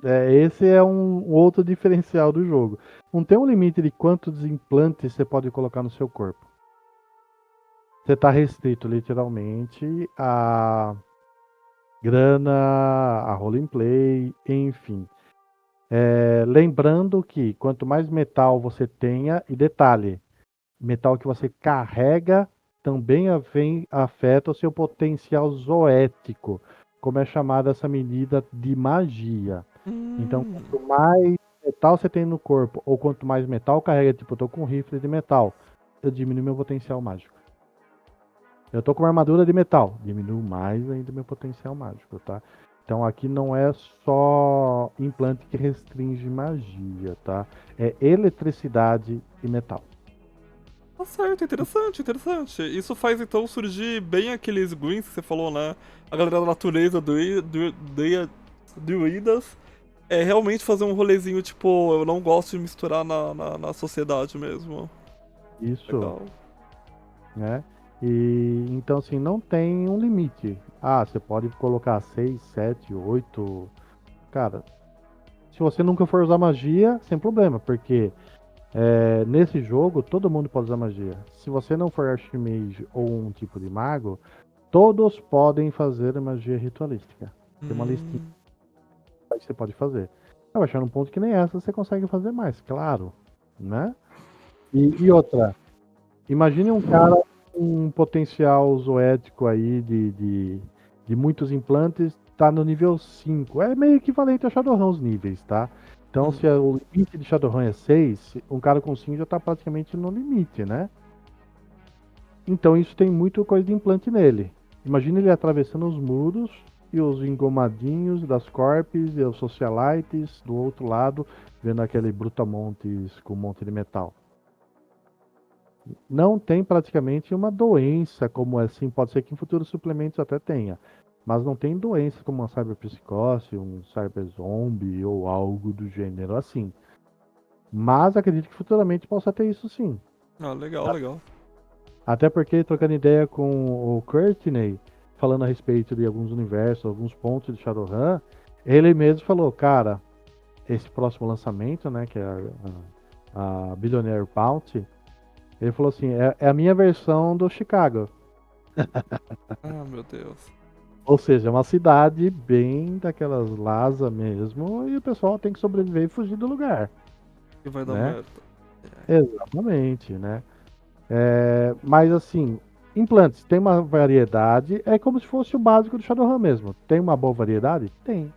A: Esse é um outro diferencial do jogo. Não tem um limite de quantos implantes você pode colocar no seu corpo. Você está restrito literalmente a grana, a roleplay, enfim. Lembrando que quanto mais metal você tenha, e detalhe, metal que você carrega também afeta o seu potencial zoético, como é chamada essa medida de magia. Então, quanto mais metal você tem no corpo, ou quanto mais metal carrega, tipo, eu tô com um rifle de metal, eu diminuo meu potencial mágico. Eu tô com uma armadura de metal, diminuo mais ainda meu potencial mágico, tá? Então aqui não é só implante que restringe magia, tá? É eletricidade e metal.
B: Tá certo, interessante. Isso faz então surgir bem aqueles greens que você falou, né? A galera da natureza, druidas, é realmente fazer um rolezinho tipo, eu não gosto de misturar na sociedade mesmo.
A: Isso,
B: Legal.
A: né? E então assim, não tem um limite. Ah, você pode colocar 6, 7, 8. Cara, se você nunca for usar magia, sem problema, porque nesse jogo todo mundo pode usar magia. Se você não for archimage ou um tipo de mago, todos podem fazer magia ritualística. Tem uma listinha que você pode fazer. Vai achar um ponto que nem essa você consegue fazer mais, claro, né? E outra, imagine um cara com um potencial zoético aí de muitos implantes, tá no nível 5. É meio equivalente a Shadowrun os níveis, tá? Então, se o limite de Shadowrun é 6, um cara com 5 já tá praticamente no limite, né? Então, isso tem muito coisa de implante nele. Imagina ele atravessando os muros e os engomadinhos das corpes e os socialites do outro lado, vendo aquele brutamontes com um monte de metal. Não tem praticamente uma doença como assim, pode ser que em futuros suplementos até tenha, mas não tem doença como uma cyberpsicose, um cyberzombie ou algo do gênero assim. Mas acredito que futuramente possa ter isso sim.
B: Ah, legal.
A: Até porque, trocando ideia com o Courtney, falando a respeito de alguns universos, alguns pontos de Shadowrun, ele mesmo falou, cara, esse próximo lançamento, né, que é a Billionaire Bounty, ele falou assim, é a minha versão do Chicago.
B: Ah, meu Deus.
A: Ou seja, é uma cidade bem daquelas Lhasa mesmo, e o pessoal tem que sobreviver e fugir do lugar.
B: E vai dar
A: Né?
B: merda.
A: Exatamente, né? Mas assim, implantes tem uma variedade, é como se fosse o básico do Shadowrun mesmo. Tem uma boa variedade? Tem.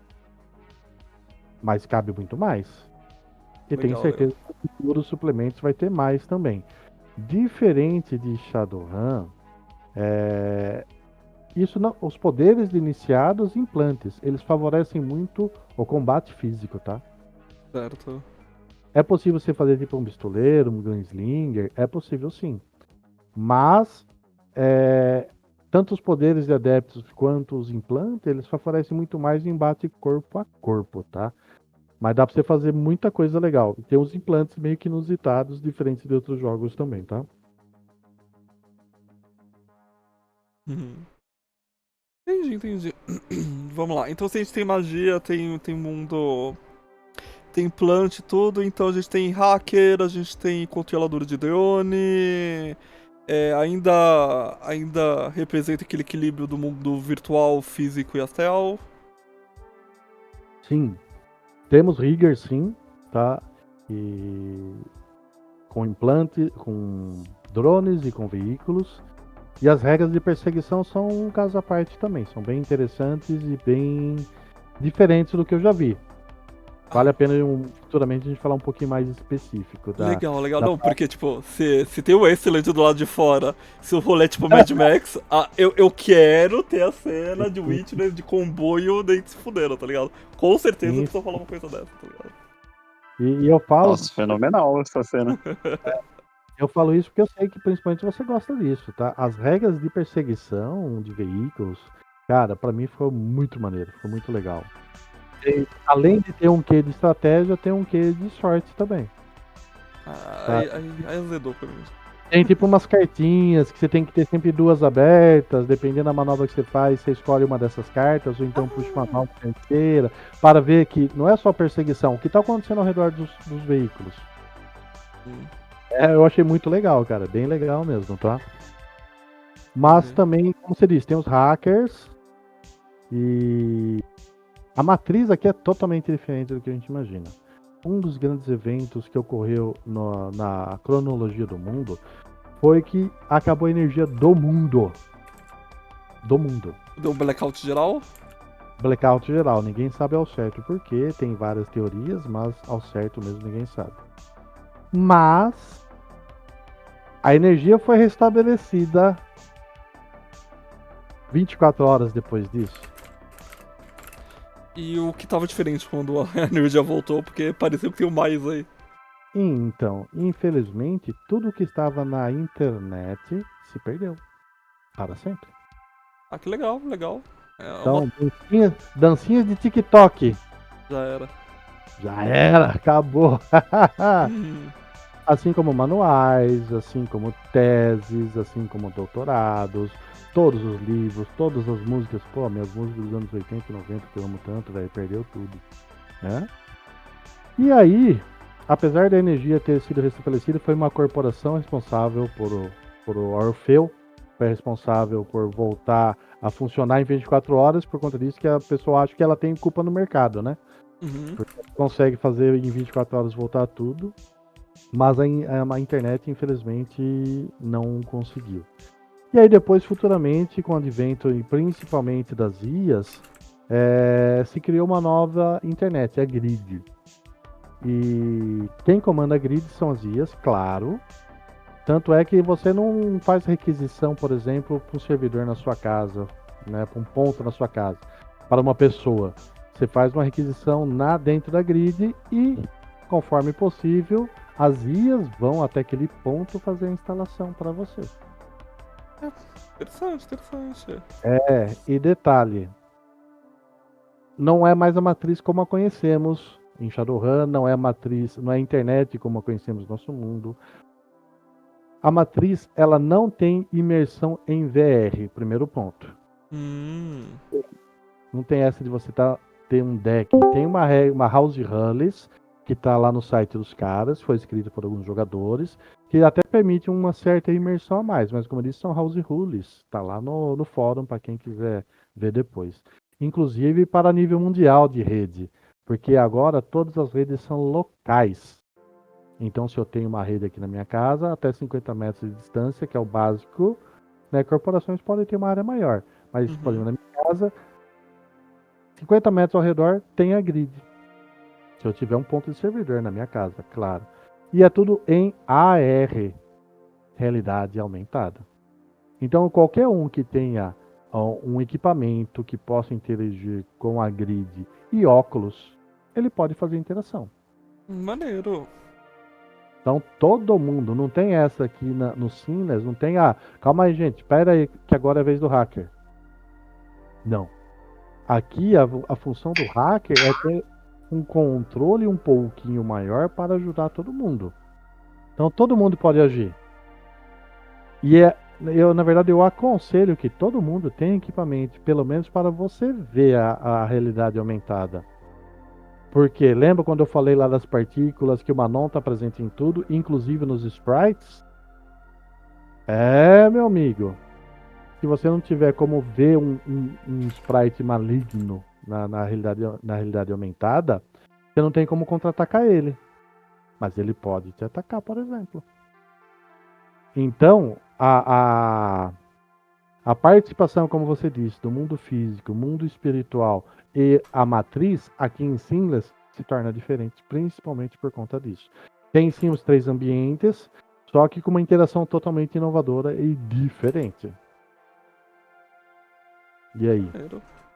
A: Mas cabe muito mais. E tenho certeza que no futuro os suplementos vai ter mais também. Diferente de Shadowrun, isso não, os poderes de iniciados e implantes, eles favorecem muito o combate físico, tá?
B: Certo.
A: É possível você fazer tipo um pistoleiro, um gunslinger, é possível sim. Mas tanto os poderes de adeptos quanto os implantes, eles favorecem muito mais o embate corpo a corpo, tá? Mas dá pra você fazer muita coisa legal. Tem uns implantes meio que inusitados, diferentes de outros jogos também, tá?
B: Entendi. Vamos lá. Então se a gente tem magia, tem mundo. Tem implante e tudo, então a gente tem hacker, a gente tem controlador de drone. Ainda representa aquele equilíbrio do mundo virtual, físico e astral.
A: Sim. Temos riggers, sim, tá? E com implante, com drones e com veículos. E as regras de perseguição são um caso à parte também. São bem interessantes e bem diferentes do que eu já vi. Vale a pena futuramente a gente falar um pouquinho mais específico.
B: Legal. Não, porque, tipo, se tem o Excellent do lado de fora, se o rolê é tipo Mad Max, eu quero ter a cena de Witness de comboio dentro se fuderam, tá ligado? Com certeza eu preciso falar uma coisa dessa, tá ligado?
A: E eu falo.
C: Nossa, fenomenal essa cena.
A: Eu falo isso porque eu sei que principalmente você gosta disso, tá? As regras de perseguição de veículos, cara, pra mim foi muito maneiro, foi muito legal. E, além de ter um quê de estratégia, tem um quê de sorte também.
B: Aí azedou pra mim.
A: Tem tipo umas cartinhas que você tem que ter sempre duas abertas, dependendo da manobra que você faz, você escolhe uma dessas cartas, ou então puxa uma nova inteira, para ver que não é só perseguição, o que tá acontecendo ao redor dos veículos. Eu achei muito legal, cara, bem legal mesmo, tá? Mas também, como você disse, tem os hackers e a matriz aqui é totalmente diferente do que a gente imagina. Um dos grandes eventos que ocorreu na cronologia do mundo foi que acabou a energia do mundo. Do mundo.
B: Deu um blackout geral?
A: Blackout geral, ninguém sabe ao certo porquê, tem várias teorias, mas ao certo mesmo ninguém sabe. Mas a energia foi restabelecida 24 horas depois disso.
B: E o que tava diferente quando a energia voltou, porque pareceu que tem mais aí.
A: Então, infelizmente, tudo que estava na internet se perdeu. Para sempre.
B: Ah, que legal, legal.
A: Então, dancinhas de TikTok.
B: Já era.
A: Já era, acabou.
B: Hum,
A: Assim como manuais, assim como teses, assim como doutorados, todos os livros, todas as músicas. Pô, minhas músicas dos anos 80 e 90 que eu amo tanto, velho, perdeu tudo. Né? E aí, apesar da energia ter sido restabelecida, foi uma corporação responsável por Orfeu, foi responsável por voltar a funcionar em 24 horas, por conta disso que a pessoa acha que ela tem culpa no mercado, né?
B: uhum.
A: Porque ela consegue fazer em 24 horas voltar tudo, mas a internet, infelizmente, não conseguiu. E aí depois, futuramente, com o advento, e principalmente das IAs, se criou uma nova internet, a grid. E quem comanda a grid são as IAs, claro. Tanto é que você não faz requisição, por exemplo, para um servidor na sua casa, né, para um ponto na sua casa, para uma pessoa. Você faz uma requisição dentro da grid e, conforme possível, as IAs vão até aquele ponto fazer a instalação para você.
B: Interessante, interessante.
A: E detalhe, não é mais a matriz como a conhecemos em Shadowrun, não é a matriz, não é a internet como a conhecemos no nosso mundo. A matriz, ela não tem imersão em VR, primeiro ponto. Não tem essa de você ter um deck. Tem uma House Rules, que está lá no site dos caras, foi escrito por alguns jogadores, que até permite uma certa imersão a mais, mas como eu disse, são House Rules. Está lá no fórum para quem quiser ver depois. Inclusive para nível mundial de rede, porque agora todas as redes são locais. Então, se eu tenho uma rede aqui na minha casa, até 50 metros de distância, que é o básico, né, corporações podem ter uma área maior. Mas, por exemplo, na minha casa, 50 metros ao redor tem a grid. Se eu tiver um ponto de servidor na minha casa, claro. E é tudo em AR, realidade aumentada. Então, qualquer um que tenha um equipamento que possa interagir com a grid e óculos, ele pode fazer interação.
B: Maneiro.
A: Então todo mundo, não tem essa aqui no Sinners, não tem calma aí gente, espera aí que agora é a vez do hacker. Não. Aqui a função do hacker é ter um controle um pouquinho maior para ajudar todo mundo. Então todo mundo pode agir. E na verdade eu aconselho que todo mundo tenha equipamento, pelo menos para você ver a realidade aumentada. Porque lembra quando eu falei lá das partículas que o Manon está presente em tudo, inclusive nos sprites? Meu amigo. Se você não tiver como ver um sprite maligno na realidade aumentada, você não tem como contra-atacar ele. Mas ele pode te atacar, por exemplo. Então, a participação, como você disse, do mundo físico, mundo espiritual e a matriz aqui em Sinners se torna diferente, principalmente por conta disso. Tem sim os 3 ambientes, só que com uma interação totalmente inovadora e diferente. E aí?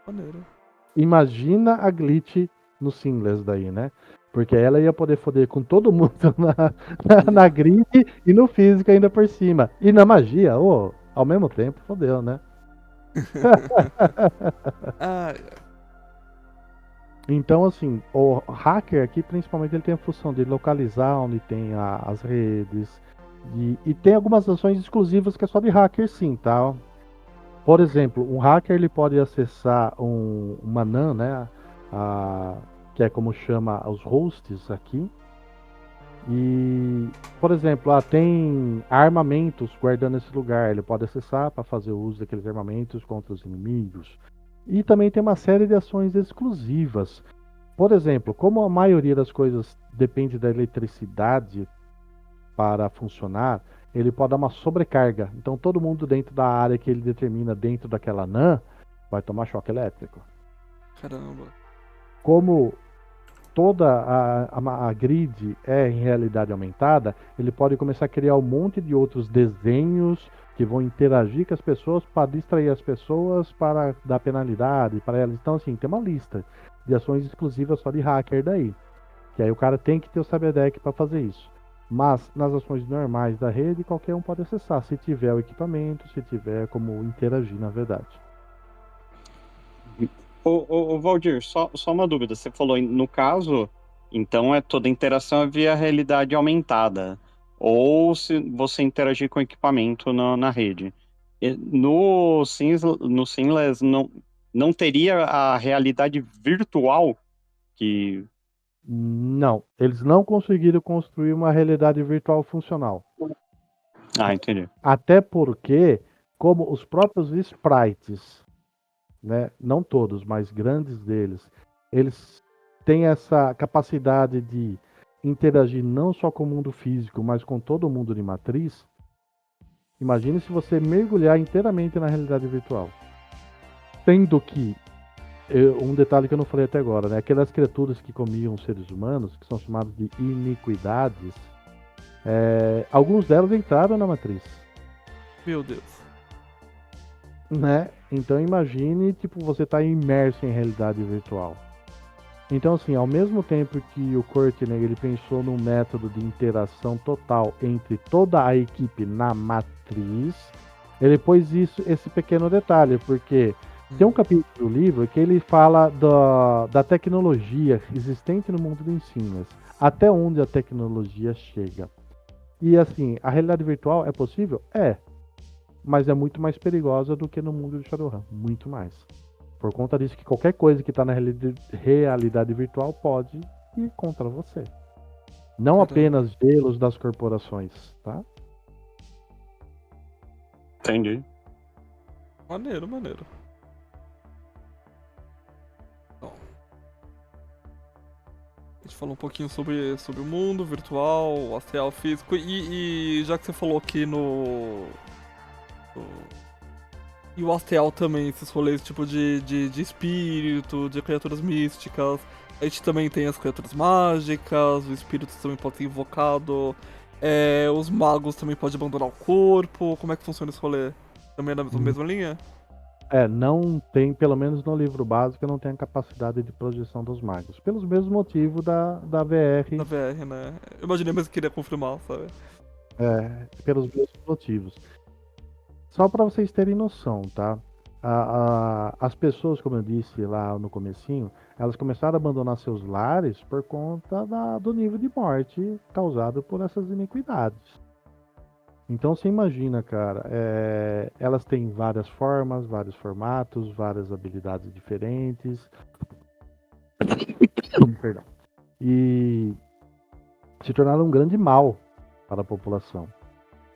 B: Maneiro.
A: Imagina a glitch no Sinners daí, né? Porque ela ia poder foder com todo mundo na grid e no físico ainda por cima. E na magia, ao mesmo tempo, fodeu, né? Então, assim, o hacker aqui, principalmente, ele tem a função de localizar onde tem as redes. E tem algumas ações exclusivas que é só de hacker, sim, tá? Por exemplo, um hacker ele pode acessar uma NAN, né? Que é como chama os hosts aqui. E, por exemplo, tem armamentos guardando esse lugar. Ele pode acessar para fazer uso daqueles armamentos contra os inimigos. E também tem uma série de ações exclusivas. Por exemplo, como a maioria das coisas depende da eletricidade para funcionar, ele pode dar uma sobrecarga. Então todo mundo dentro da área que ele determina dentro daquela NAN vai tomar choque elétrico.
B: Caramba.
A: Como toda a grid é em realidade aumentada, ele pode começar a criar um monte de outros desenhos que vão interagir com as pessoas para distrair as pessoas, para dar penalidade para elas. Então, assim, tem uma lista de ações exclusivas só de hacker daí. Que aí o cara tem que ter o Cyberdeck para fazer isso. Mas nas ações normais da rede, qualquer um pode acessar, se tiver o equipamento, se tiver como interagir, na verdade.
C: Ô, Valdir, só uma dúvida. Você falou, no caso, então é toda interação via realidade aumentada. Ou se você interagir com o equipamento na rede. No Seamless não teria a realidade virtual que...
A: Não, eles não conseguiram construir uma realidade virtual funcional.
C: Ah, entendi.
A: Até porque, como os próprios sprites, né, não todos, mas grandes deles, eles têm essa capacidade de interagir não só com o mundo físico, mas com todo o mundo de matriz. Imagine se você mergulhar inteiramente na realidade virtual. Sendo que, um detalhe que eu não falei até agora, né? Aquelas criaturas que comiam seres humanos, que são chamadas de iniquidades, alguns delas entraram na matriz.
B: Meu Deus.
A: Né? Então imagine, tipo, você tá imerso em realidade virtual. Então, assim, ao mesmo tempo que o Courtney ele pensou num método de interação total entre toda a equipe na matriz, ele pôs esse pequeno detalhe, porque tem um capítulo do livro que ele fala da tecnologia existente no mundo do ensino, até onde a tecnologia chega. E assim, a realidade virtual é possível? É, mas é muito mais perigosa do que no mundo de Shadowrun, muito mais. Por conta disso que qualquer coisa que está na realidade virtual pode ir contra você. Não apenas gelos das corporações, tá?
C: Entendi.
B: Maneiro. Bom, a gente falou um pouquinho sobre o mundo virtual, o astral físico, e já que você falou aqui e o astral também, esses rolês tipo de espírito, de criaturas místicas. A gente também tem as criaturas mágicas, o espírito também pode ser invocado. Os magos também podem abandonar o corpo. Como é que funciona esse rolê? Também é na mesma linha?
A: Não tem, pelo menos no livro básico, não tem a capacidade de projeção dos magos. Pelos mesmos motivos da VR.
B: Da VR, né? Eu imaginei, mas queria confirmar, sabe?
A: Pelos mesmos motivos. Só para vocês terem noção, tá? As pessoas, como eu disse lá no comecinho, elas começaram a abandonar seus lares por conta do nível de morte causado por essas iniquidades. Então você imagina, cara, elas têm várias formas, vários formatos, várias habilidades diferentes. Perdão. E se tornaram um grande mal para a população.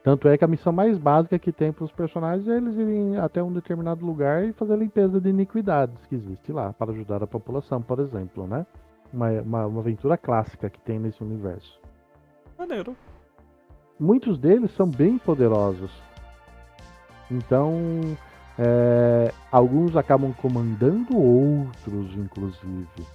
A: Tanto é que a missão mais básica que tem para os personagens é eles irem até um determinado lugar e fazer a limpeza de iniquidades que existe lá, para ajudar a população, por exemplo, né? Uma aventura clássica que tem nesse universo.
B: Maneiro.
A: Muitos deles são bem poderosos. Então, alguns acabam comandando outros, inclusive.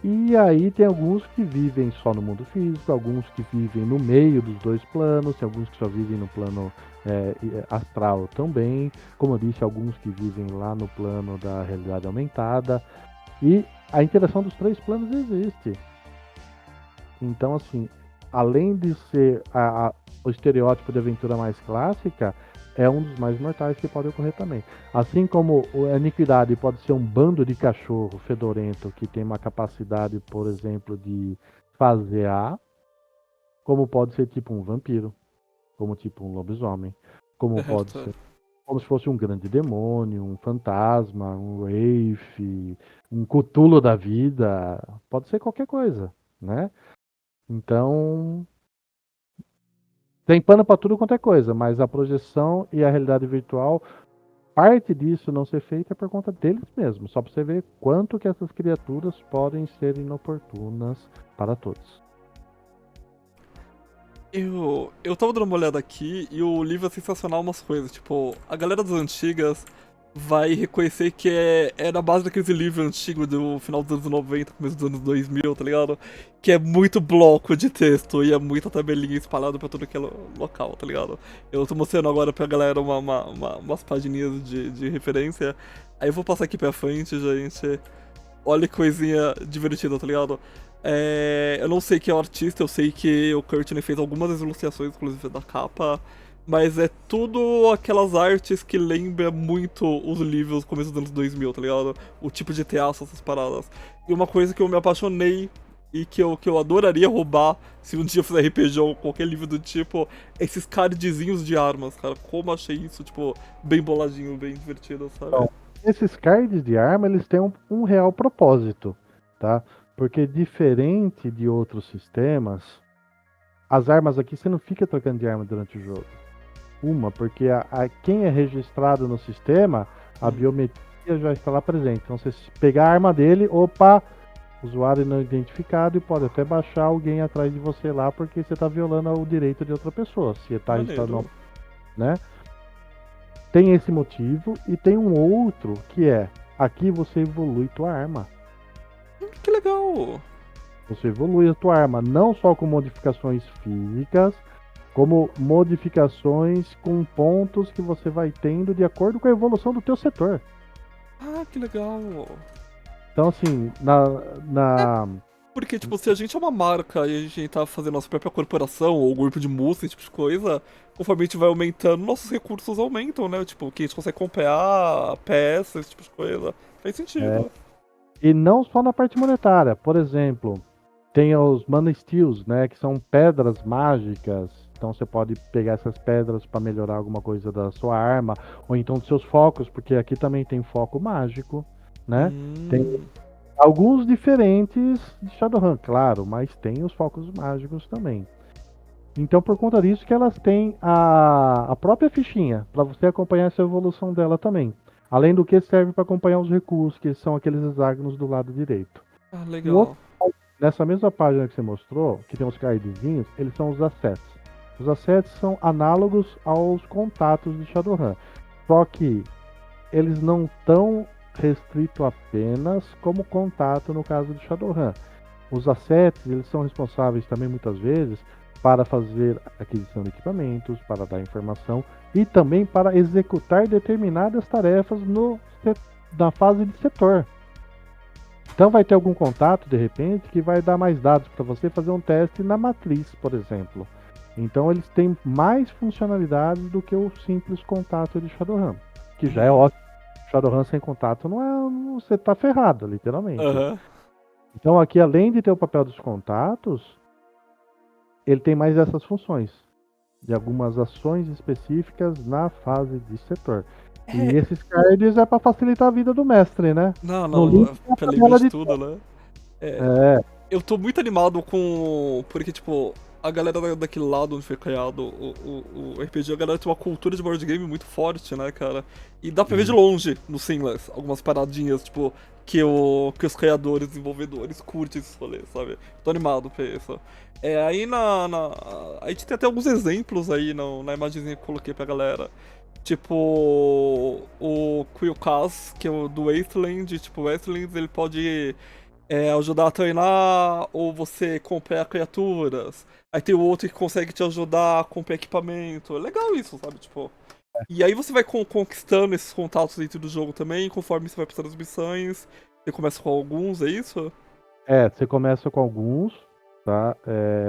A: E aí tem alguns que vivem só no mundo físico, alguns que vivem no meio dos dois planos, tem alguns que só vivem no plano astral também, como eu disse, alguns que vivem lá no plano da realidade aumentada. E a interação dos três planos existe. Então, assim, além de ser o estereótipo de aventura mais clássica, é um dos mais mortais que pode ocorrer também. Assim como a iniquidade pode ser um bando de cachorro fedorento que tem uma capacidade, por exemplo, de fasear, como pode ser tipo um vampiro, como tipo um lobisomem, como pode ser como se fosse um grande demônio, um fantasma, um wraith, um Cthulhu da vida, pode ser qualquer coisa, né? Então, tem pano para tudo quanto é coisa, mas a projeção e a realidade virtual, parte disso não ser feita é por conta deles mesmos. Só para você ver quanto que essas criaturas podem ser inoportunas para todos.
B: Eu tava dando uma olhada aqui e o livro é sensacional umas coisas. Tipo, a galera das antigas vai reconhecer que é na base daqueles livros antigos do final dos anos 90, começo dos anos 2000, tá ligado? Que é muito bloco de texto e é muita tabelinha espalhada pra todo aquele local, tá ligado? Eu tô mostrando agora pra galera umas pagininhas de referência. Aí eu vou passar aqui pra frente, gente. Olha que coisinha divertida, tá ligado? Eu não sei quem é o artista, eu sei que o Courtney fez algumas ilustrações, inclusive da capa, mas é tudo aquelas artes que lembra muito os livros do começo dos anos 2000, tá ligado? O tipo de teatro, essas paradas. E uma coisa que eu me apaixonei e que eu adoraria roubar se um dia eu fizer RPG ou qualquer livro do tipo, é esses cardzinhos de armas, cara. Como eu achei isso, tipo, bem boladinho, bem divertido, sabe?
A: Então, esses cards de arma, eles têm um real propósito, tá? Porque diferente de outros sistemas, as armas aqui você não fica trocando de arma durante o jogo. Porque quem é registrado no sistema, a biometria já está lá presente. Então, você pegar a arma dele, opa, usuário não identificado e pode até baixar alguém atrás de você lá porque você está violando o direito de outra pessoa. Se está registrado,
B: Maneiro.
A: né? Tem esse motivo e tem um outro que é aqui você evolui tua arma.
B: Que legal!
A: Você evolui a tua arma não só com modificações físicas, como modificações com pontos que você vai tendo de acordo com a evolução do teu setor.
B: Ah, que legal!
A: Então assim, na
B: Porque, tipo, se a gente é uma marca e a gente tá fazendo nossa própria corporação ou grupo de música, esse tipo de coisa, conforme a gente vai aumentando, nossos recursos aumentam, né? Tipo, que a gente consegue comprar peças, esse tipo de coisa. Faz sentido.
A: e não só na parte monetária, por exemplo, tem os Mana Steels, né, que são pedras mágicas. Então você pode pegar essas pedras para melhorar alguma coisa da sua arma, ou então dos seus focos, porque aqui também tem foco mágico, né? Tem alguns diferentes de Shadowrun, claro, mas tem os focos mágicos também. Então por conta disso que elas têm a própria fichinha, para você acompanhar essa evolução dela também. Além do que serve para acompanhar os recursos, que são aqueles hexágonos do lado direito.
B: Ah,
A: Um outro,
B: legal.
A: nessa mesma página que você mostrou, que tem os cardzinhos, eles são os assets. Os assets são análogos aos contatos de Shadowrun. Só que eles não estão restritos apenas como contato no caso de Shadowrun. Os assets, eles são responsáveis também muitas vezes para fazer aquisição de equipamentos, para dar informação e também para executar determinadas tarefas na fase de setor. Então vai ter algum contato de repente que vai dar mais dados para você fazer um teste na matriz, por exemplo. Então eles têm mais funcionalidades do que o simples contato de Shadowrun, que já é ótimo. Shadowrun sem contato não é, você tá ferrado, literalmente.
B: Aham.
A: Então aqui, além de ter o papel dos contatos, ele tem mais essas funções de algumas ações específicas na fase de setor. E esses cards é para facilitar a vida do mestre, né?
B: Não,
A: No
B: não,
A: link tem a
B: pela
A: tabela
B: de
A: de
B: tudo, né?
A: É,
B: Eu tô muito animado com. Porque, tipo, a galera daquele lado onde foi criado o RPG, a galera tem uma cultura de board game muito forte, né, cara? E dá pra ver de longe no Seamless algumas paradinhas, tipo, que os criadores, desenvolvedores curtem esses rolês, sabe? Tô animado pra isso. Aí a gente tem até alguns exemplos aí na imagenzinha que eu coloquei pra galera. Tipo, o Quillcast, que é o do Wasteland, tipo, o Wasteland ele pode ajudar a treinar ou você comprar criaturas. Aí tem o outro que consegue te ajudar a comprar equipamento. É legal isso, sabe? Tipo. E aí você vai conquistando esses contatos dentro do jogo também, conforme você vai passando as missões. Você começa com alguns, é isso?
A: você começa com alguns, tá?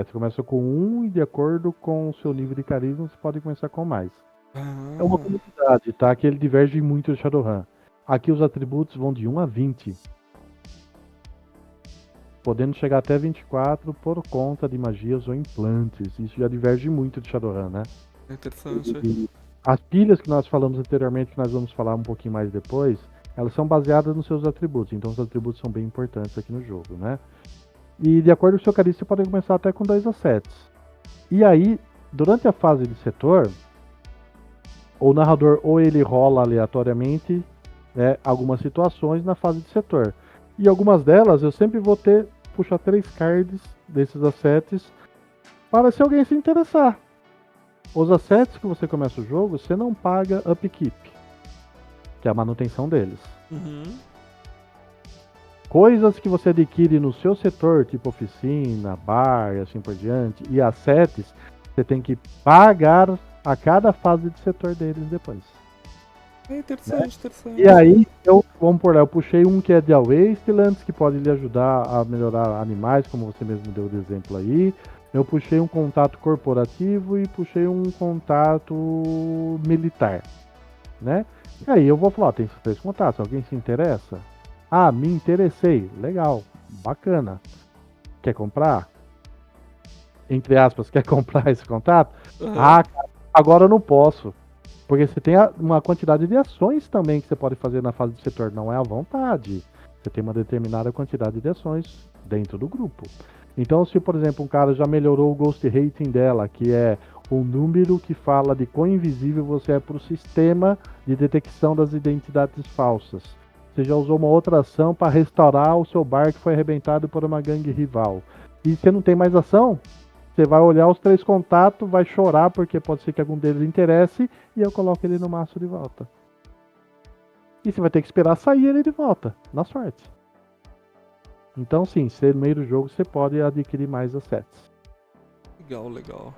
A: Você começa com um e de acordo com o seu nível de carisma você pode começar com mais. É uma
B: Ah,
A: comunidade, tá? Que ele diverge muito do Shadowrun. Aqui os atributos vão de 1 a 20. Podendo chegar até 24 por conta de magias ou implantes. Isso já diverge muito de Shadowrun, né?
B: é interessante.
A: E as pilhas que nós falamos anteriormente, que nós vamos falar um pouquinho mais depois, elas são baseadas nos seus atributos. Então os atributos são bem importantes aqui no jogo, né? E de acordo com o seu carisma, você pode começar até com 2 assets. E aí, durante a fase de setor, o narrador ou ele rola aleatoriamente algumas situações na fase de setor. E algumas delas eu sempre vou puxar 3 cards desses assets para se alguém se interessar. Os assets que você começa o jogo, você não paga upkeep, que é a manutenção deles.
B: Uhum.
A: Coisas que você adquire no seu setor, tipo oficina, bar e assim por diante, e assets, você tem que pagar a cada fase de setor deles depois.
B: É interessante, interessante.
A: E aí, vamos por lá, eu puxei um que é de Wastelands, que pode lhe ajudar a melhorar animais, como você mesmo deu de exemplo aí. Eu puxei um contato corporativo e puxei um contato militar, né? E aí eu vou falar, ó, tem esses 3 contatos, alguém se interessa? Ah, me interessei, legal, bacana. Quer comprar? Entre aspas, quer comprar esse contato?
B: Uhum.
A: Ah, agora eu não posso. Porque você tem uma quantidade de ações também que você pode fazer na fase do setor, não é à vontade. Você tem uma determinada quantidade de ações dentro do grupo. Então, se, por exemplo, um cara já melhorou o Ghost Rating dela, que é o número que fala de quão invisível você é para o sistema de detecção das identidades falsas. Você já usou uma outra ação para restaurar o seu bar que foi arrebentado por uma gangue rival. E você não tem mais ação? Você vai olhar os 3 contatos, vai chorar porque pode ser que algum deles interesse e eu coloco ele no maço de volta. E você vai ter que esperar sair ele de volta, na sorte. Então sim, no meio do jogo você pode adquirir mais assets.
B: Legal, legal.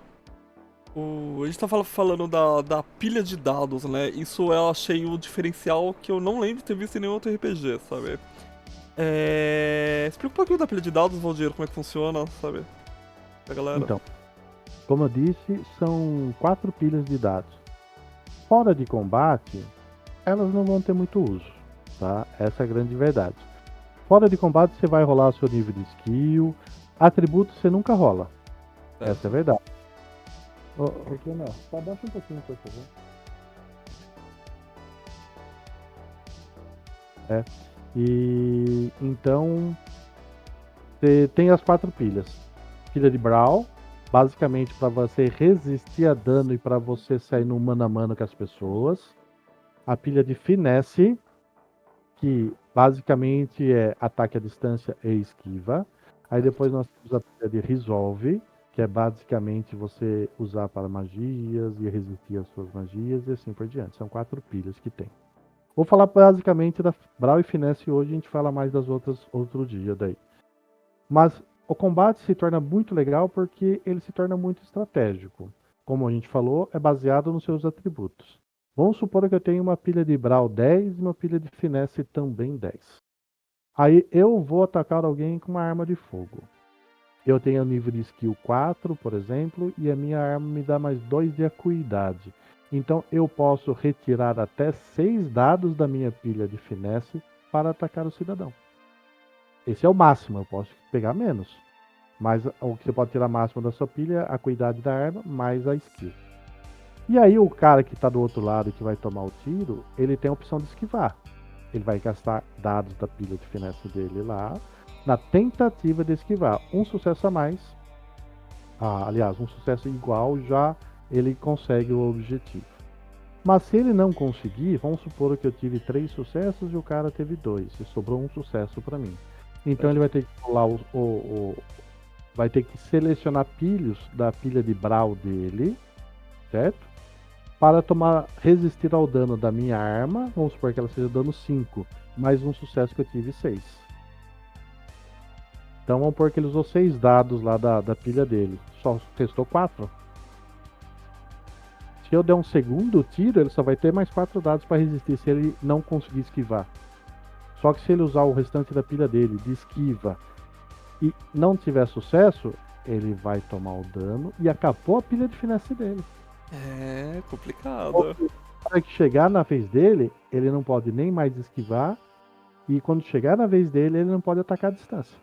B: A gente tá falando da pilha de dados, né? Isso eu achei o diferencial que eu não lembro de ter visto em nenhum outro RPG, sabe? Explica um pouquinho da pilha de dados, Valdir, como é que funciona, sabe? Pra galera.
A: Então, como eu disse, são 4 pilhas de dados. Fora de combate, elas não vão ter muito uso, tá? Essa é a grande verdade. Fora de combate, você vai rolar o seu nível de skill. Atributos você nunca rola. Essa é a verdade. Aqui, não. Só abaixa um pouquinho, por favor. E então você tem as 4 pilhas. Pilha de Brawl, basicamente para você resistir a dano e para você sair no mano a mano com as pessoas. A pilha de Finesse, que basicamente é ataque à distância e esquiva. Aí depois nós temos a pilha de Resolve, que é basicamente você usar para magias e resistir às suas magias e assim por diante. São 4 pilhas que tem. Vou falar basicamente da Brawl e Finesse hoje, a gente fala mais das outras outro dia daí. Mas o combate se torna muito legal porque ele se torna muito estratégico. Como a gente falou, é baseado nos seus atributos. Vamos supor que eu tenho uma pilha de Brawl 10 e uma pilha de Finesse também 10. Aí eu vou atacar alguém com uma arma de fogo. Eu tenho o nível de skill 4, por exemplo, e a minha arma me dá mais 2 de acuidade. Então eu posso retirar até 6 dados da minha pilha de Finesse para atacar o cidadão. Esse é o máximo, eu posso pegar menos. Mas o que você pode tirar máximo da sua pilha é a acuidade da arma mais a skill. E aí o cara que está do outro lado e que vai tomar o tiro, ele tem a opção de esquivar. Ele vai gastar dados da pilha de finesse dele lá, na tentativa de esquivar. Um sucesso a mais, aliás, um sucesso igual, já ele consegue o objetivo. Mas se ele não conseguir, vamos supor que eu tive 3 sucessos e o cara teve 2, e sobrou um sucesso para mim. Então ele vai ter que pular vai ter que selecionar pilhos da pilha de Brawl dele, certo? Para resistir ao dano da minha arma, vamos supor que ela seja dano 5, mais um sucesso que eu tive 6. Então vamos supor que ele usou 6 dados lá da pilha dele, só restou 4. Se eu der um segundo tiro, ele só vai ter mais 4 dados para resistir se ele não conseguir esquivar. Só que se ele usar o restante da pilha dele de esquiva e não tiver sucesso, ele vai tomar o dano e acabou a pilha de finesse dele.
B: É complicado.
A: Para que chegar na vez dele, ele não pode nem mais esquivar, e quando chegar na vez dele, ele não pode atacar à distância.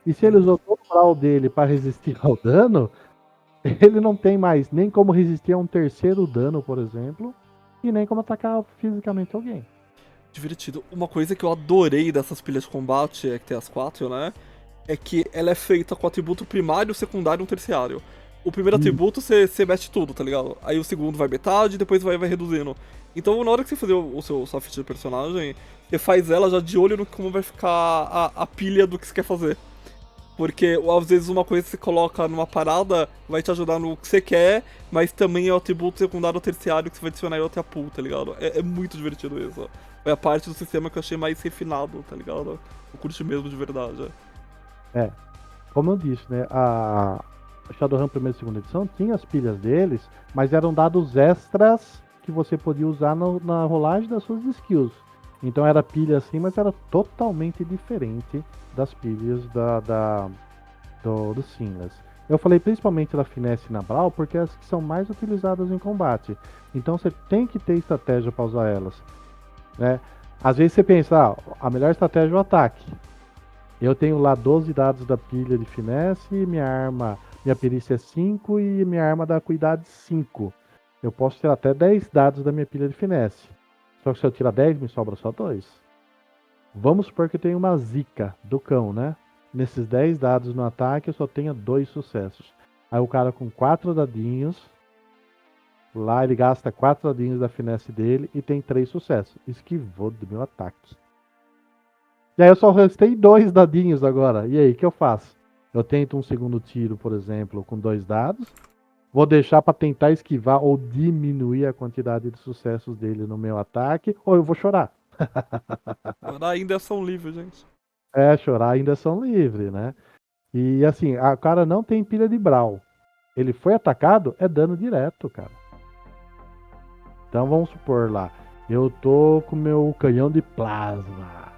A: E se ele usou todo o brawl dele para resistir ao dano, ele não tem mais nem como resistir a um terceiro dano, por exemplo, e nem como atacar fisicamente alguém.
B: Divertido. Uma coisa que eu adorei dessas pilhas de combate, que tem as 4, né? É que ela é feita com atributo primário, secundário e um terciário. O primeiro atributo você mexe tudo, tá ligado? Aí o segundo vai metade, depois vai reduzindo. Então na hora que você fazer sua ficha de personagem, você faz ela já de olho no como vai ficar a pilha do que você quer fazer. Porque às vezes uma coisa que você coloca numa parada vai te ajudar no que você quer, mas também é o atributo secundário ou terciário que você vai adicionar em outra pool, tá ligado? É muito divertido isso. Foi a parte do sistema que eu achei mais refinado, tá ligado? Eu curti mesmo de verdade.
A: É, como eu disse, né? A Shadowrun primeira e segunda edição tinha as pilhas deles, mas eram dados extras que você podia usar na rolagem das suas skills. Então era pilha assim, mas era totalmente diferente das pilhas do Seamless. Eu falei principalmente da Finesse e na Brawl, porque é as que são mais utilizadas em combate. Então você tem que ter estratégia para usar elas, né? Às vezes você pensa, a melhor estratégia é o ataque. Eu tenho lá 12 dados da pilha de Finesse, minha perícia é 5 e minha arma da acuidade 5. Eu posso tirar até 10 dados da minha pilha de Finesse. Só que se eu tirar 10, me sobra só 2. Vamos supor que eu tenho uma zica do cão, né? Nesses 10 dados no ataque, eu só tenho 2 sucessos. Aí o cara com 4 dadinhos, lá ele gasta 4 dadinhos da finesse dele e tem 3 sucessos. Esquivou do meu ataque. E aí eu só restei 2 dadinhos agora. E aí, o que eu faço? Eu tento um segundo tiro, por exemplo, com 2 dados. Vou deixar para tentar esquivar ou diminuir a quantidade de sucessos dele no meu ataque, ou eu vou chorar.
B: Agora ainda são livres, gente.
A: É, chorar ainda são livres, né? E assim, o cara não tem pilha de Brawl. Ele foi atacado, é dano direto, cara. Então vamos supor lá, eu tô com meu canhão de plasma.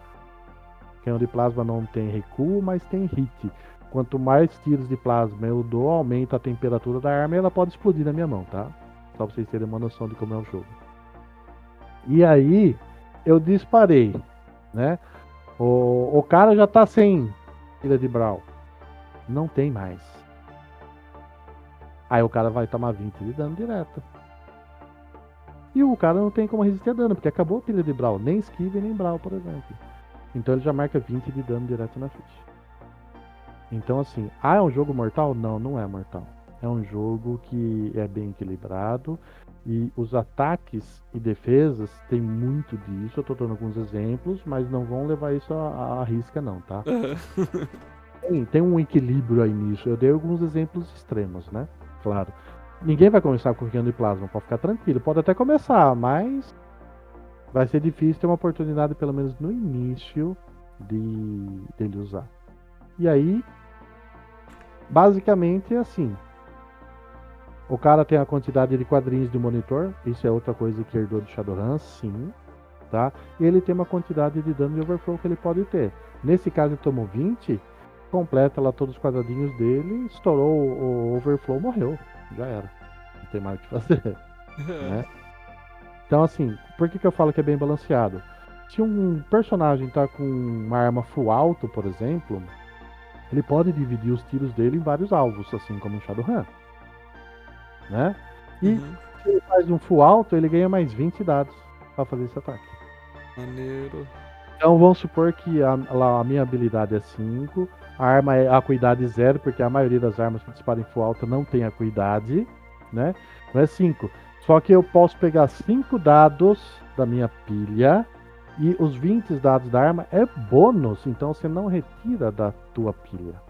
A: O canhão de plasma não tem recuo, mas tem hit. Quanto mais tiros de plasma eu dou, aumenta a temperatura da arma e ela pode explodir na minha mão, tá? Só pra vocês terem uma noção de como é o jogo. E aí, eu disparei, né? O cara já tá sem pilha de Brawl. Não tem mais. Aí o cara vai tomar 20 de dano direto. E o cara não tem como resistir a dano, porque acabou a pilha de Brawl. Nem esquiva nem Brawl, por exemplo. Então ele já marca 20 de dano direto na ficha. Então assim, é um jogo mortal? Não, não é mortal. É um jogo que é bem equilibrado. E os ataques e defesas tem muito disso. Eu tô dando alguns exemplos, mas não vão levar isso à risca não, tá? Tem um equilíbrio aí nisso. Eu dei alguns exemplos extremos, né? Claro. Ninguém vai começar com canhão de plasma, pode ficar tranquilo. Pode até começar, mas vai ser difícil ter uma oportunidade, pelo menos no início, dele usar. E aí, basicamente é assim. O cara tem a quantidade de quadrinhos de monitor, isso é outra coisa que herdou de Shadowrun, sim. Tá? E ele tem uma quantidade de dano de overflow que ele pode ter. Nesse caso ele tomou 20, completa lá todos os quadradinhos dele, estourou o overflow, morreu. Já era. Não tem mais o que fazer. Né? Então assim, por que eu falo que é bem balanceado? Se um personagem tá com uma arma full alto, por exemplo, ele pode dividir os tiros dele em vários alvos, assim como em Shadowrun. Né? E se ele faz um full alto, ele ganha mais 20 dados para fazer esse ataque.
B: Maneiro.
A: Então vamos supor que a minha habilidade é 5, a arma é acuidade 0, porque a maioria das armas que disparam em full alto não tem acuidade, né? Então é 5. Só que eu posso pegar 5 dados da minha pilha e os 20 dados da arma é bônus, então você não retira da tua pilha.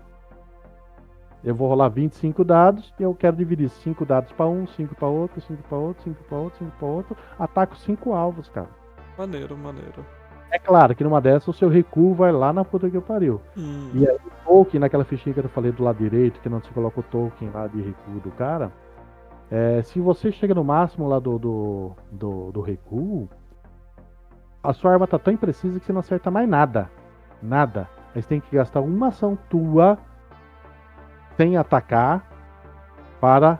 A: Eu vou rolar 25 dados e eu quero dividir 5 dados para um, 5 para outro, 5 para outro, 5 para outro, 5 para outro. Ataco 5 alvos, cara.
B: Maneiro, maneiro.
A: É claro que numa dessas o seu recuo vai lá na puta que pariu. E aí o token, naquela fichinha que eu falei do lado direito, que não se coloca o token lá de recuo do cara, se você chega no máximo lá do recuo, a sua arma tá tão imprecisa que você não acerta mais nada. Nada. Aí você tem que gastar uma ação tua sem atacar para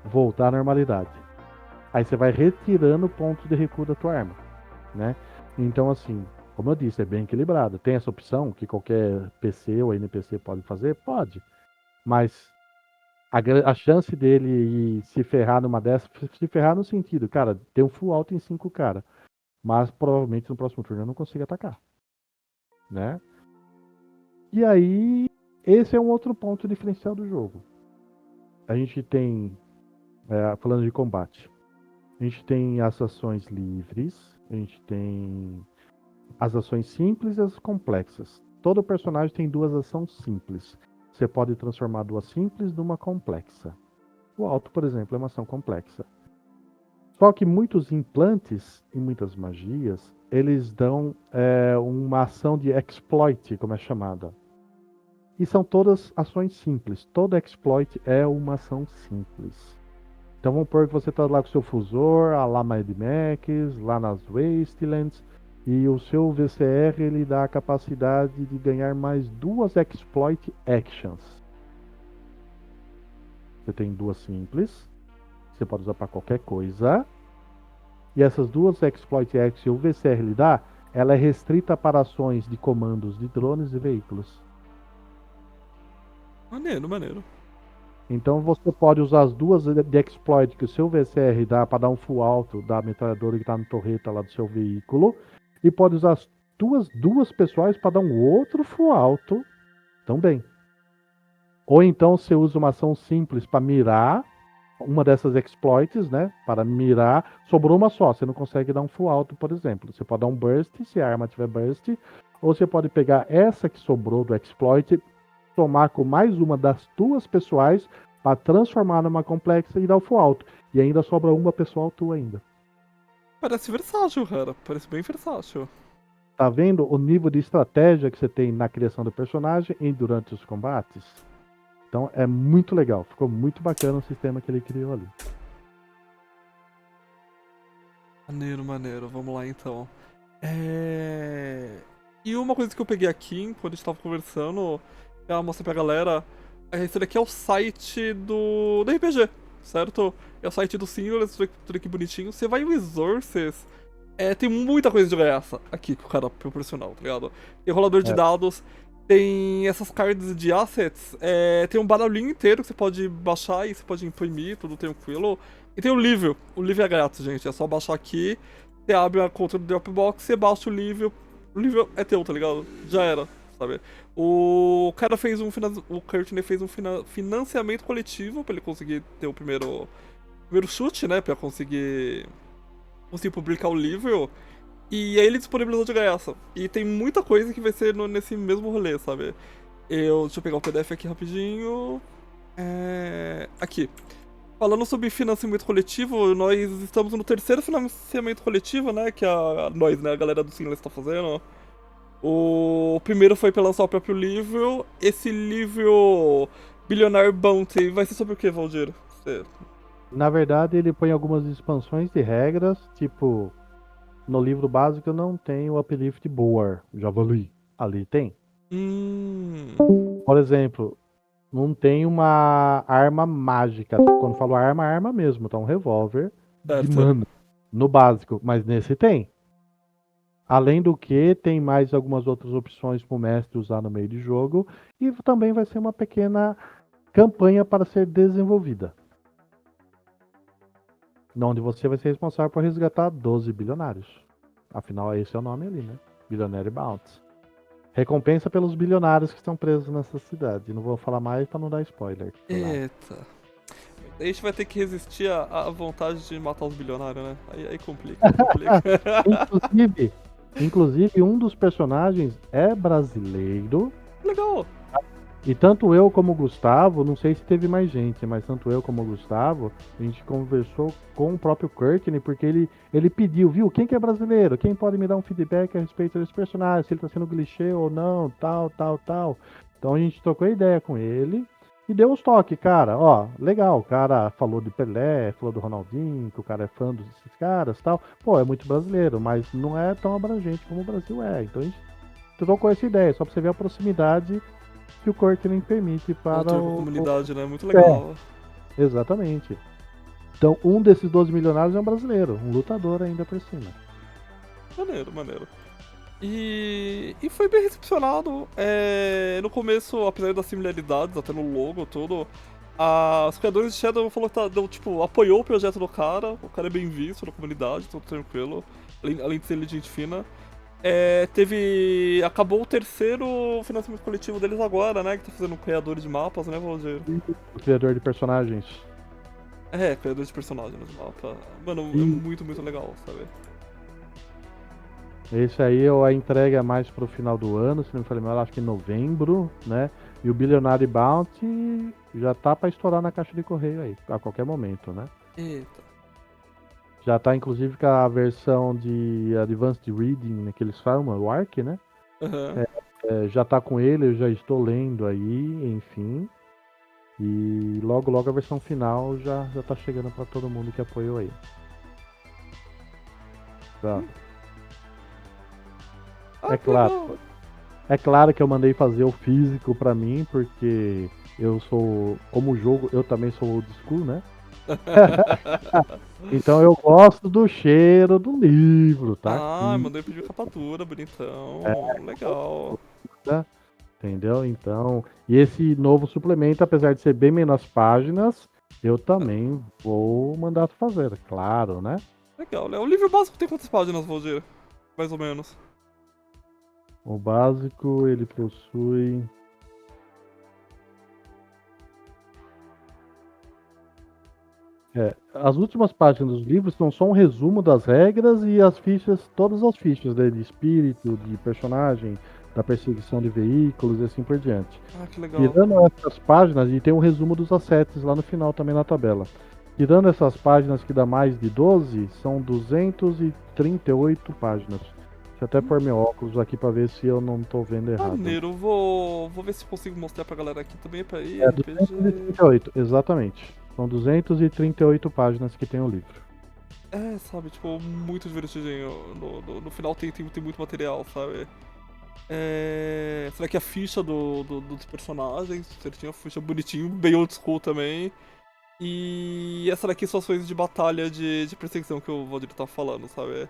A: voltar à normalidade. Aí você vai retirando pontos de recuo da tua arma, né? Então assim, como eu disse, é bem equilibrado. Tem essa opção que qualquer PC ou NPC pode fazer? Pode. Mas a chance dele se ferrar numa dessas, se ferrar no sentido, cara, ter um full alto em 5 cara, mas provavelmente no próximo turno eu não consigo atacar, né? E aí, esse é um outro ponto diferencial do jogo. A gente tem, falando de combate, a gente tem as ações livres, a gente tem as ações simples e as complexas. Todo personagem tem 2 ações simples. você pode transformar duas simples numa complexa. O alto, por exemplo, é uma ação complexa. Só que muitos implantes e muitas magias, eles dão uma ação de exploit, como é chamada. E são todas ações simples. Todo exploit é uma ação simples. Então vamos supor que você está lá com o seu fusor, a lá Mad Max, lá nas Wastelands, e o seu VCR ele dá a capacidade de ganhar mais duas exploit actions. Você tem duas simples, você pode usar para qualquer coisa. E essas duas exploit actions que o VCR lhe dá, ela é restrita para ações de comandos de drones e veículos.
B: Maneiro.
A: Então você pode usar as duas de exploit que o seu VCR dá para dar um full alto da metralhadora que está no torreta lá do seu veículo. E pode usar as duas pessoais para dar um outro full alto também. Ou então você usa uma ação simples para mirar uma dessas exploits, né? Para mirar, sobrou uma só, você não consegue dar um full alto, por exemplo. Você pode dar um burst, se a arma tiver burst, ou você pode pegar essa que sobrou do exploit, somar com mais uma das tuas pessoais para transformar numa complexa e dar o full alto. E ainda sobra uma pessoal tua ainda.
B: Parece versátil, cara. Parece bem versátil.
A: Tá vendo o nível de estratégia que você tem na criação do personagem e durante os combates? Então é muito legal, ficou muito bacana o sistema que ele criou ali.
B: Maneiro. Vamos lá então. E uma coisa que eu peguei aqui, enquanto a gente tava conversando, eu mostrei pra galera. Esse daqui é o site do RPG, certo? É o site do Sinless, tudo aqui bonitinho. Você vai em Resources, tem muita coisa de graça aqui que o cara proporcional, tá ligado? Tem rolador de dados, tem essas cards de assets, tem um barulhinho inteiro que você pode baixar e você pode imprimir, tudo tranquilo. E tem o livro é grátis, gente, é só baixar aqui, você abre a conta do Dropbox, você baixa o livro é teu, tá ligado? Já era, sabe? O cara fez o Courtney fez um financiamento coletivo pra ele conseguir ter o primeiro chute, né, pra conseguir publicar o livro. E aí ele disponibilizou de graça. E tem muita coisa que vai ser nesse mesmo rolê, sabe? Deixa eu pegar o PDF aqui rapidinho. Aqui. Falando sobre financiamento coletivo, nós estamos no terceiro financiamento coletivo, né? Que nós, né? A galera do Sinless tá fazendo. O primeiro foi pra lançar o próprio livro. Esse livro, Billionaire Bounty, vai ser sobre o que, Valdir?
A: Na verdade, ele põe algumas expansões de regras, tipo... No livro básico não tem o uplift boar, javali. Ali tem. Por exemplo, não tem uma arma mágica. Quando falo arma, arma mesmo. Tá um revólver de mana no básico. Mas nesse tem. Além do que, tem mais algumas outras opções para o mestre usar no meio de jogo. E também vai ser uma pequena campanha para ser desenvolvida. Onde você vai ser responsável por resgatar 12 bilionários. Afinal, esse é o nome ali, né? Billionaire Bounty. Recompensa pelos bilionários que estão presos nessa cidade. Não vou falar mais para não dar spoiler.
B: Eita. A gente vai ter que resistir à vontade de matar os bilionários, né? Aí complica.
A: Inclusive, um dos personagens é brasileiro.
B: Legal.
A: E tanto eu como o Gustavo, não sei se teve mais gente, mas tanto eu como o Gustavo, a gente conversou com o próprio Courtney, porque ele pediu, viu, quem que é brasileiro? Quem pode me dar um feedback a respeito desse personagem, se ele tá sendo clichê ou não, tal. Então a gente trocou ideia com ele e deu os toques, cara, ó, legal, o cara falou de Pelé, falou do Ronaldinho, que o cara é fã desses caras, tal. Pô, é muito brasileiro, mas não é tão abrangente como o Brasil é. Então a gente trocou essa ideia, só pra você ver a proximidade que o Courtney permite para
B: a comunidade, né? Muito legal.
A: Exatamente. Então, um desses 12 milionários é um brasileiro, um lutador ainda por cima.
B: Maneiro. E foi bem recepcionado. No começo, apesar das similaridades, até no logo todo, os criadores de Shadow falou que apoiou o projeto do cara. O cara é bem visto na comunidade, tudo tranquilo. Além de ser gente fina. Acabou o terceiro financiamento coletivo deles agora, né? Que tá fazendo criadores de mapas, né, Valdir?
A: O criador de personagens.
B: Criador de personagens no mapa. Mano, é muito, muito legal, sabe?
A: Esse aí a entrega é mais pro final do ano, se não me falei mal, acho que em novembro, né? E o Billionaire Bounty já tá pra estourar na caixa de correio aí, a qualquer momento, né?
B: Eita.
A: Já tá inclusive com a versão de Advanced Reading, né, que eles falam, o ARC, né?
B: Aham.
A: Já tá com ele, eu já estou lendo aí, enfim. E logo logo a versão final já tá chegando pra todo mundo que apoiou aí. Tá.
B: Ah,
A: É
B: que legal.
A: claro. É claro que eu mandei fazer o físico pra mim, porque eu sou, como jogo, eu também sou old school, né? Então eu gosto do cheiro do livro, tá
B: Ah,
A: aqui,
B: mandei pedir capa dura, bonitão. Legal.
A: tá? Entendeu? Então, e esse novo suplemento, apesar de ser bem menos páginas, eu também vou mandar fazer, claro, né?
B: Legal, né? O livro básico tem quantas páginas, Valdir? Mais ou menos.
A: O básico, ele possui. As últimas páginas dos livros são só um resumo das regras e as fichas, todas as fichas, né, de espírito, de personagem, da perseguição de veículos e assim por diante.
B: Ah, que legal.
A: Tirando essas páginas, e tem um resumo dos assets lá no final também na tabela. Tirando essas páginas que dá mais de 12, são 238 páginas. Deixa eu até pôr meu óculos aqui pra ver se eu não tô vendo errado.
B: Maneiro, vou ver se consigo mostrar pra galera aqui também. Peraí,
A: É
B: RPG.
A: 238, exatamente. São 238 páginas que tem o livro.
B: É, sabe, tipo, muito divertidinho. No final tem muito material, sabe? Será que a ficha dos personagens, certinho, a ficha bonitinho, bem old school também. E essa daqui são as coisas de batalha de perseguição que o Valdir tá falando, sabe?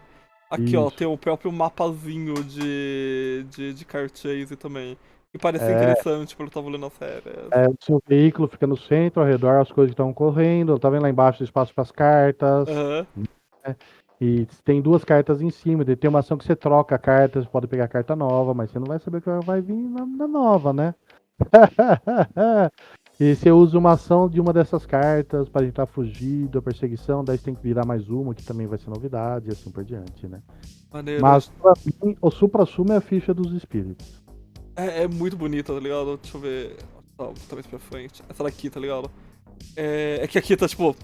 B: Aqui, ó,
A: Isso.
B: tem o próprio mapazinho de car chase também. Que parece
A: É,
B: interessante pelo que eu tava olhando as férias.
A: o seu veículo fica no centro, ao redor as coisas que estão correndo, tá vendo lá embaixo o espaço para as cartas,
B: Aham.
A: né? E tem duas cartas em cima, daí tem uma ação que você troca cartas, você pode pegar carta nova, mas você não vai saber o que vai vir na nova, né? E você usa uma ação de uma dessas cartas para tentar fugir da perseguição, daí você tem que virar mais uma, que também vai ser novidade, e assim por diante, né?
B: Maneiro.
A: Mas pra mim, o supra-sumo é a ficha dos espíritos.
B: É muito bonita, tá ligado? Deixa eu ver. Tá mais pra frente. Essa daqui, tá ligado? É que aqui tá, tipo,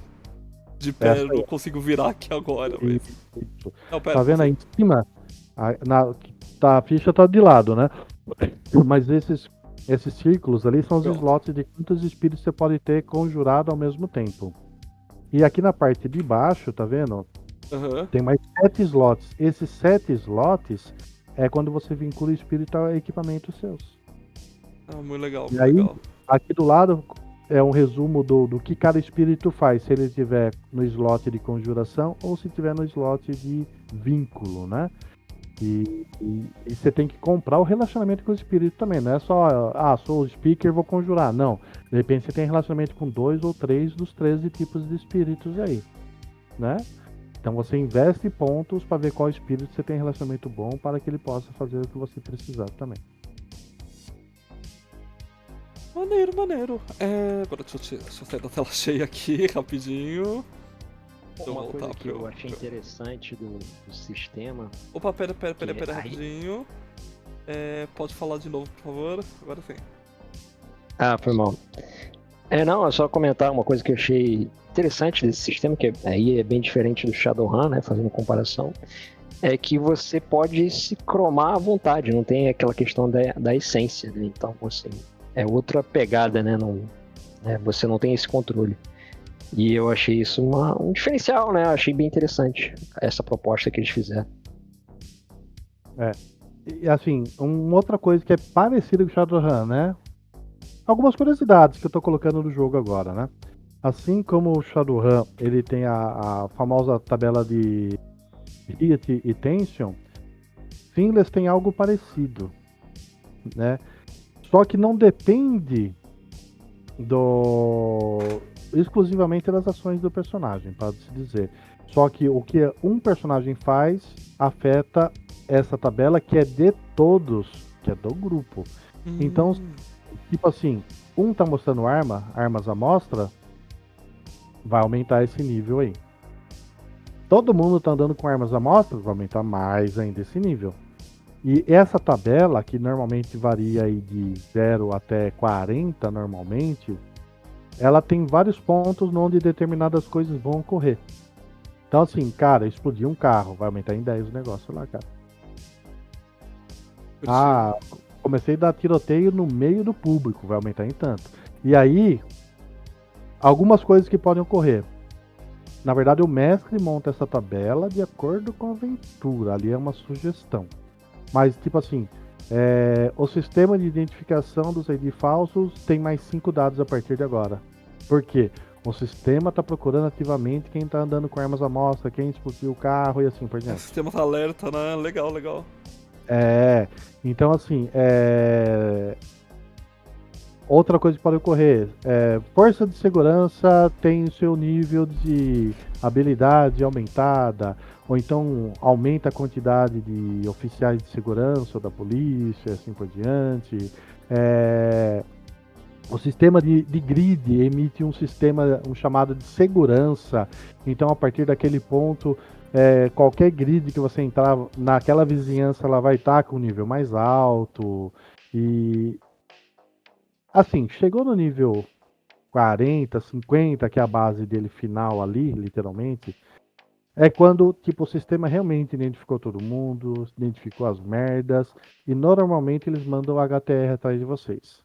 B: de pé,
A: Essa
B: eu não consigo virar aqui agora, mas.
A: Isso.
B: Não, pera,
A: Tá vendo aí
B: consigo.
A: em cima? A ficha tá de lado, né? Mas esses círculos ali são os
B: Pronto.
A: slots de quantos espíritos você pode ter conjurado ao mesmo tempo. E aqui na parte de baixo, tá vendo?
B: Aham.
A: Tem mais 7 slots. Esses 7 slots é quando você vincula o espírito a equipamentos seus.
B: Ah, muito legal,
A: E
B: muito
A: aí,
B: legal.
A: aqui do lado é um resumo do que cada espírito faz, se ele estiver no slot de conjuração ou se estiver no slot de vínculo, né? E você tem que comprar o relacionamento com o espírito também, não é só, sou o speaker, vou conjurar. Não, de repente você tem relacionamento com 2 ou 3 dos 13 tipos de espíritos aí, né? Então você investe pontos para ver qual espírito você tem relacionamento bom para que ele possa fazer o que você precisar também.
B: Maneiro, maneiro. Agora deixa eu sair da tela cheia aqui, rapidinho. Deixa eu
D: Uma
B: voltar
D: coisa que eu
B: pro-
D: achei interessante do sistema.
B: Opa, pera,
D: Que aí-
B: rapidinho. Pode falar de novo, por favor. Agora sim.
D: Ah, foi mal. Não, é só comentar uma coisa que eu achei interessante desse sistema, que aí é bem diferente do Shadowrun, né? Fazendo comparação. É que você pode se cromar à vontade, não tem aquela questão da essência, né? Então, assim, é outra pegada, né? Você não tem esse controle. E eu achei isso um diferencial, né? Eu achei bem interessante essa proposta que eles fizeram.
A: E assim, uma outra coisa que é parecida com o Shadowrun, né? Algumas curiosidades que eu tô colocando no jogo agora, né? Assim como o Shadowrun, ele tem a famosa tabela de Hit e Tension, Finless tem algo parecido, né? Só que não depende exclusivamente das ações do personagem, pode-se dizer. Só que o que um personagem faz afeta essa tabela que é de todos, que é do grupo. Então, tipo assim, um tá mostrando armas à mostra, vai aumentar esse nível aí. Todo mundo tá andando com armas à mostra, vai aumentar mais ainda esse nível. E essa tabela, que normalmente varia aí de 0 até 40 normalmente, ela tem vários pontos onde determinadas coisas vão ocorrer. Então assim, cara, explodir um carro, vai aumentar em 10 o negócio lá, cara. Ah, comecei a dar tiroteio no meio do público, vai aumentar em tanto. E aí, algumas coisas que podem ocorrer. Na verdade, o mestre monta essa tabela de acordo com a aventura. Ali é uma sugestão. Mas, tipo assim, o sistema de identificação dos ID falsos tem mais 5 dados a partir de agora. Por quê? O sistema está procurando ativamente quem está andando com armas à mostra, quem explodiu o carro e assim por
B: O
A: diante.
B: sistema tá alerta, né? Legal, legal.
A: Então assim, outra coisa que pode ocorrer, força de segurança tem o seu nível de habilidade aumentada, ou então aumenta a quantidade de oficiais de segurança ou da polícia, assim por diante. O sistema de grid emite um chamado de segurança, então a partir daquele ponto, qualquer grid que você entrar naquela vizinhança, ela vai estar com um nível mais alto. E assim, chegou no nível 40, 50, que é a base dele final ali, literalmente, é quando tipo, o sistema realmente identificou todo mundo, identificou as merdas, e normalmente eles mandam o HTR atrás de vocês.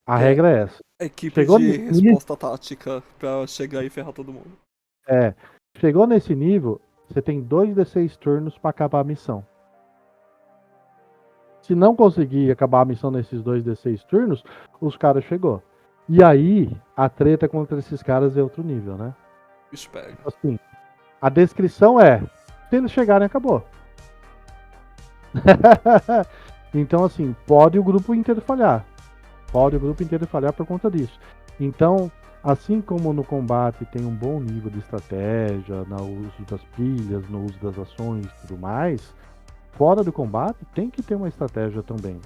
A: A
B: É,
A: regra é essa.
B: equipe
A: Chegou
B: de
A: nesse nível,
B: resposta tática pra chegar e ferrar todo mundo.
A: é, chegou nesse nível, você tem 2d6 turnos para acabar a missão. Se não conseguir acabar a missão nesses 2d6 turnos, os caras chegou. E aí, a treta contra esses caras é outro nível, né?
B: Bicho pega.
A: Assim, a descrição é: se eles chegarem, acabou. Então, assim, pode o grupo inteiro falhar. Pode o grupo inteiro falhar por conta disso. Então, assim como no combate tem um bom nível de estratégia, no uso das pilhas, no uso das ações e tudo mais, fora do combate tem que ter uma estratégia também.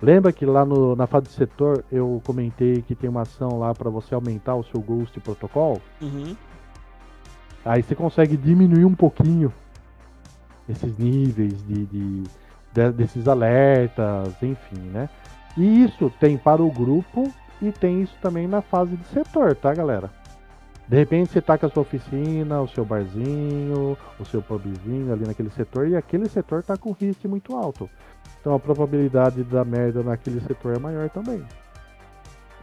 A: Lembra que lá na fase de setor eu comentei que tem uma ação lá para você aumentar o seu Ghost Protocol?
B: Uhum.
A: Aí você consegue diminuir um pouquinho esses níveis desses alertas, enfim, né? E isso tem para o grupo e tem isso também na fase de setor, tá, galera? De repente você tá com a sua oficina, o seu barzinho, o seu pubzinho ali naquele setor e aquele setor tá com risco muito alto. Então a probabilidade da merda naquele setor é maior também.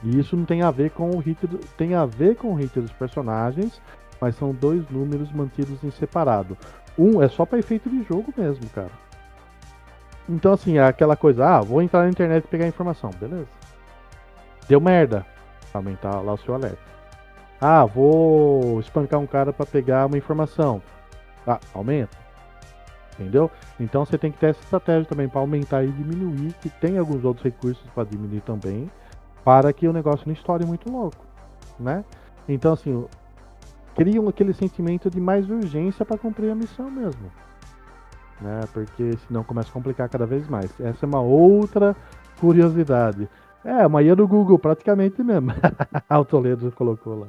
A: E isso não tem a ver com o hit, tem a ver com o hit dos personagens, mas são dois números mantidos em separado. Um é só para efeito de jogo mesmo, cara. Então assim, é aquela coisa, vou entrar na internet e pegar informação, beleza. Deu merda, aumentar lá o seu alerta. Vou espancar um cara para pegar uma informação. Aumenta. Entendeu? Então você tem que ter essa estratégia também para aumentar e diminuir, que tem alguns outros recursos para diminuir também, para que o negócio não estoure muito louco, né? Então assim, criam aquele sentimento de mais urgência para cumprir a missão mesmo, né? Porque senão começa a complicar cada vez mais. Essa é uma outra curiosidade. Uma IA do Google, praticamente mesmo. O Toledo colocou lá.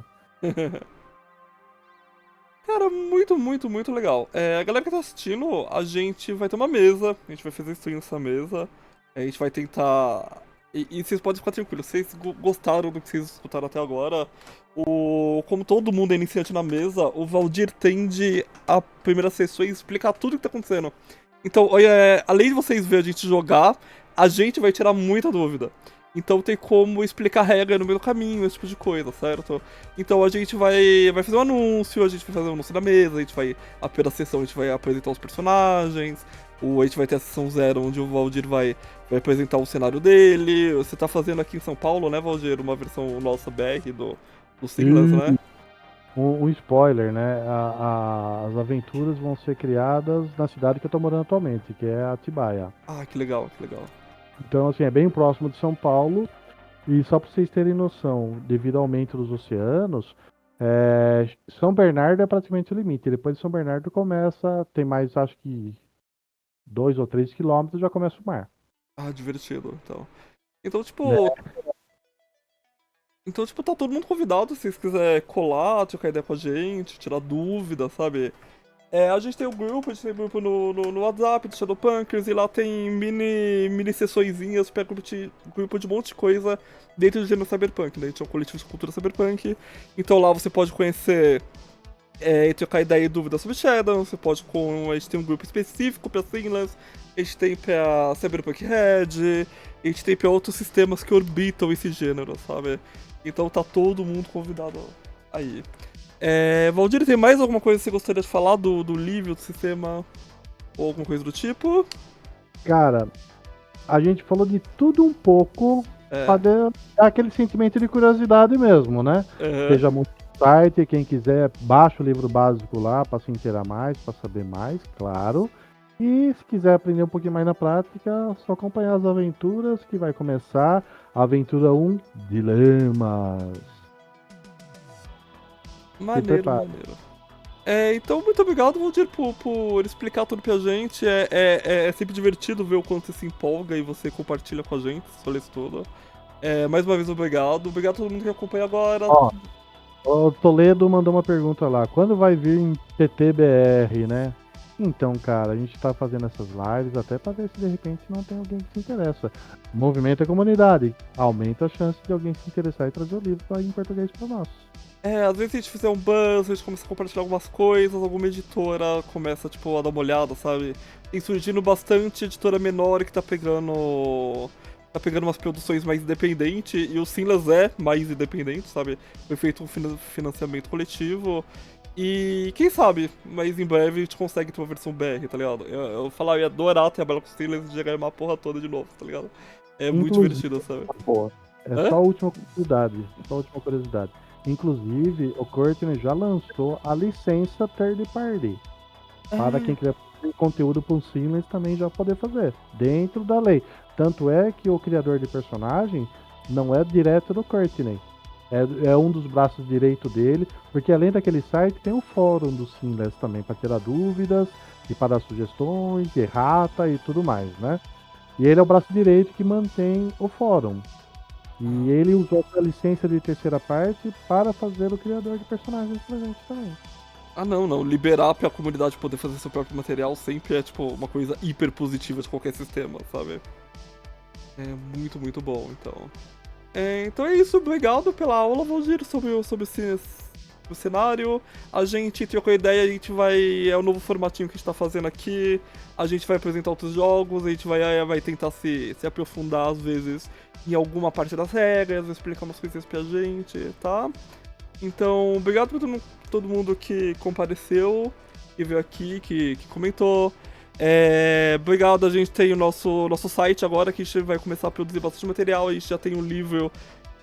B: Cara, muito, muito, muito legal. A galera que tá assistindo, a gente vai ter uma mesa, a gente vai fazer stream nessa mesa, a gente vai tentar... E vocês podem ficar tranquilos, vocês gostaram do que vocês escutaram até agora, como todo mundo é iniciante na mesa, o Valdir tende a primeira sessão e explicar tudo o que tá acontecendo. Então, além de vocês verem a gente jogar, a gente vai tirar muita dúvida. Então tem como explicar regra no meio do caminho, esse tipo de coisa, certo? Então a gente vai fazer um anúncio, a gente vai fazer um anúncio na mesa, a gente vai, a primeira sessão a gente vai apresentar os personagens, a gente vai ter a sessão 0, onde o Valdir vai apresentar o cenário dele. Você tá fazendo aqui em São Paulo, né, Valdir? Uma versão nossa BR do Siglas, né?
A: Um spoiler, né? As aventuras vão ser criadas na cidade que eu tô morando atualmente, que é Atibaia.
B: Que legal, que legal.
A: Então, assim, é bem próximo de São Paulo. E só para vocês terem noção, devido ao aumento dos oceanos, São Bernardo é praticamente o limite. Depois de São Bernardo tem mais, acho que 2 ou 3 quilômetros, já começa o mar.
B: Divertido, então. Então,
A: Né?
B: tipo, tá todo mundo convidado, se vocês quiserem colar, trocar ideia com a gente, tirar dúvida, sabe? A gente tem a gente tem o grupo no WhatsApp do Shadowpunkers, e lá tem mini sessõezinhas pra grupo de um monte de coisa dentro do gênero cyberpunk, né? A gente é um coletivo de cultura cyberpunk, então lá você pode conhecer e trocar ideia e dúvidas sobre Shadow, você pode a gente tem um grupo específico pra Sinless, a gente tem pra Cyberpunk Red, a gente tem pra outros sistemas que orbitam esse gênero, sabe? Então tá todo mundo convidado aí. Valdir, tem mais alguma coisa que você gostaria de falar do livro, do sistema, ou alguma coisa do tipo?
A: Cara, a gente falou de tudo um pouco pra dar aquele sentimento de curiosidade mesmo, né? Seja muito site, quem quiser, baixa o livro básico lá pra se inteirar mais, pra saber mais, claro. E se quiser aprender um pouquinho mais na prática, é só acompanhar as aventuras que vai começar. Aventura 1, Dilemas.
B: Maneiro. Então, muito obrigado, Valdir, por explicar tudo pra gente. É sempre divertido ver o quanto você se empolga e você compartilha com a gente, sua lista toda. Mais uma vez, obrigado. Obrigado a todo mundo que acompanha agora.
A: O Toledo mandou uma pergunta lá. Quando vai vir em TTBR, né? Então, cara, a gente tá fazendo essas lives até pra ver se de repente não tem alguém que se interessa. Movimento é comunidade. Aumenta a chance de alguém se interessar e trazer o livro em português pra nós.
B: Às vezes a gente fizer um buzz, a gente começa a compartilhar algumas coisas, alguma editora começa, tipo, a dar uma olhada, sabe? Tem surgindo bastante editora menor que tá pegando umas produções mais independentes, e o Sinless é mais independente, sabe? Foi feito um financiamento coletivo, e quem sabe, mas em breve a gente consegue ter uma versão BR, tá ligado? Eu ia adorar trabalhar com o Sinless e ganhar uma porra toda de novo, tá ligado? É muito divertido, sabe?
A: Só a última curiosidade. Inclusive, o Courtney já lançou a licença third party. Para quem quiser fazer conteúdo para o Sinless também já poder fazer, dentro da lei. Tanto é que o criador de personagem não é direto do Courtney. É um dos braços direitos dele, porque além daquele site tem o fórum do Sinless também, para tirar dúvidas e para dar sugestões, errata e tudo mais, né? E ele é o braço direito que mantém o fórum. E ele usou a licença de terceira parte para fazer o criador de personagens pra gente também.
B: Não. Liberar pra comunidade poder fazer seu próprio material sempre é, tipo, uma coisa hiper positiva de qualquer sistema, sabe? É muito, muito bom, então. Então é isso, obrigado pela aula, Valdir, sobre o cenário. A gente trocou ideia, a gente vai... É o novo formatinho que a gente tá fazendo aqui. A gente vai apresentar outros jogos, a gente vai tentar se aprofundar, às vezes, em alguma parte das regras, explicar umas coisinhas pra gente, tá? Então, obrigado por todo mundo que compareceu, que veio aqui, que comentou. Obrigado, a gente tem o nosso site agora, que a gente vai começar a produzir bastante material. A gente já tem um livro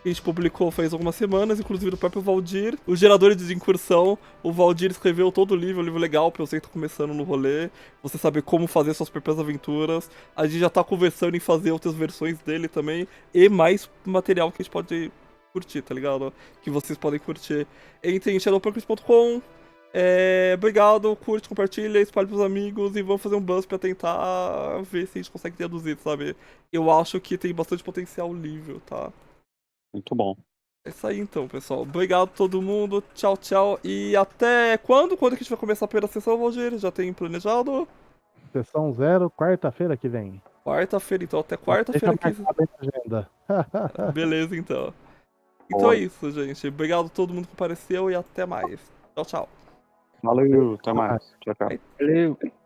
B: que a gente publicou faz algumas semanas, inclusive do próprio Valdir. O gerador de incursão, o Valdir escreveu todo o livro, um livro legal pra você que tá começando no rolê, você saber como fazer suas próprias aventuras. A gente já tá conversando em fazer outras versões dele também, e mais material que a gente pode curtir, tá ligado? Que vocês podem curtir. Entre em shadowpunkers.com. Obrigado, curte, compartilha, espalhe pros amigos e vamos fazer um buzz pra tentar ver se a gente consegue traduzir, sabe? Eu acho que tem bastante potencial o livro, tá?
C: Muito bom.
B: É isso aí então, pessoal. Obrigado a todo mundo. Tchau, tchau. E até quando? Quando que a gente vai começar a primeira sessão, Valdir? Já tem planejado?
A: Sessão 0, quarta-feira que vem.
B: Quarta-feira, então. Até quarta-feira que vem.
A: Agenda.
B: Beleza, então. Então é isso, gente. Obrigado a todo mundo que apareceu e até mais. Tchau, tchau.
C: Valeu, até mais. Tchau, tchau.
D: Valeu.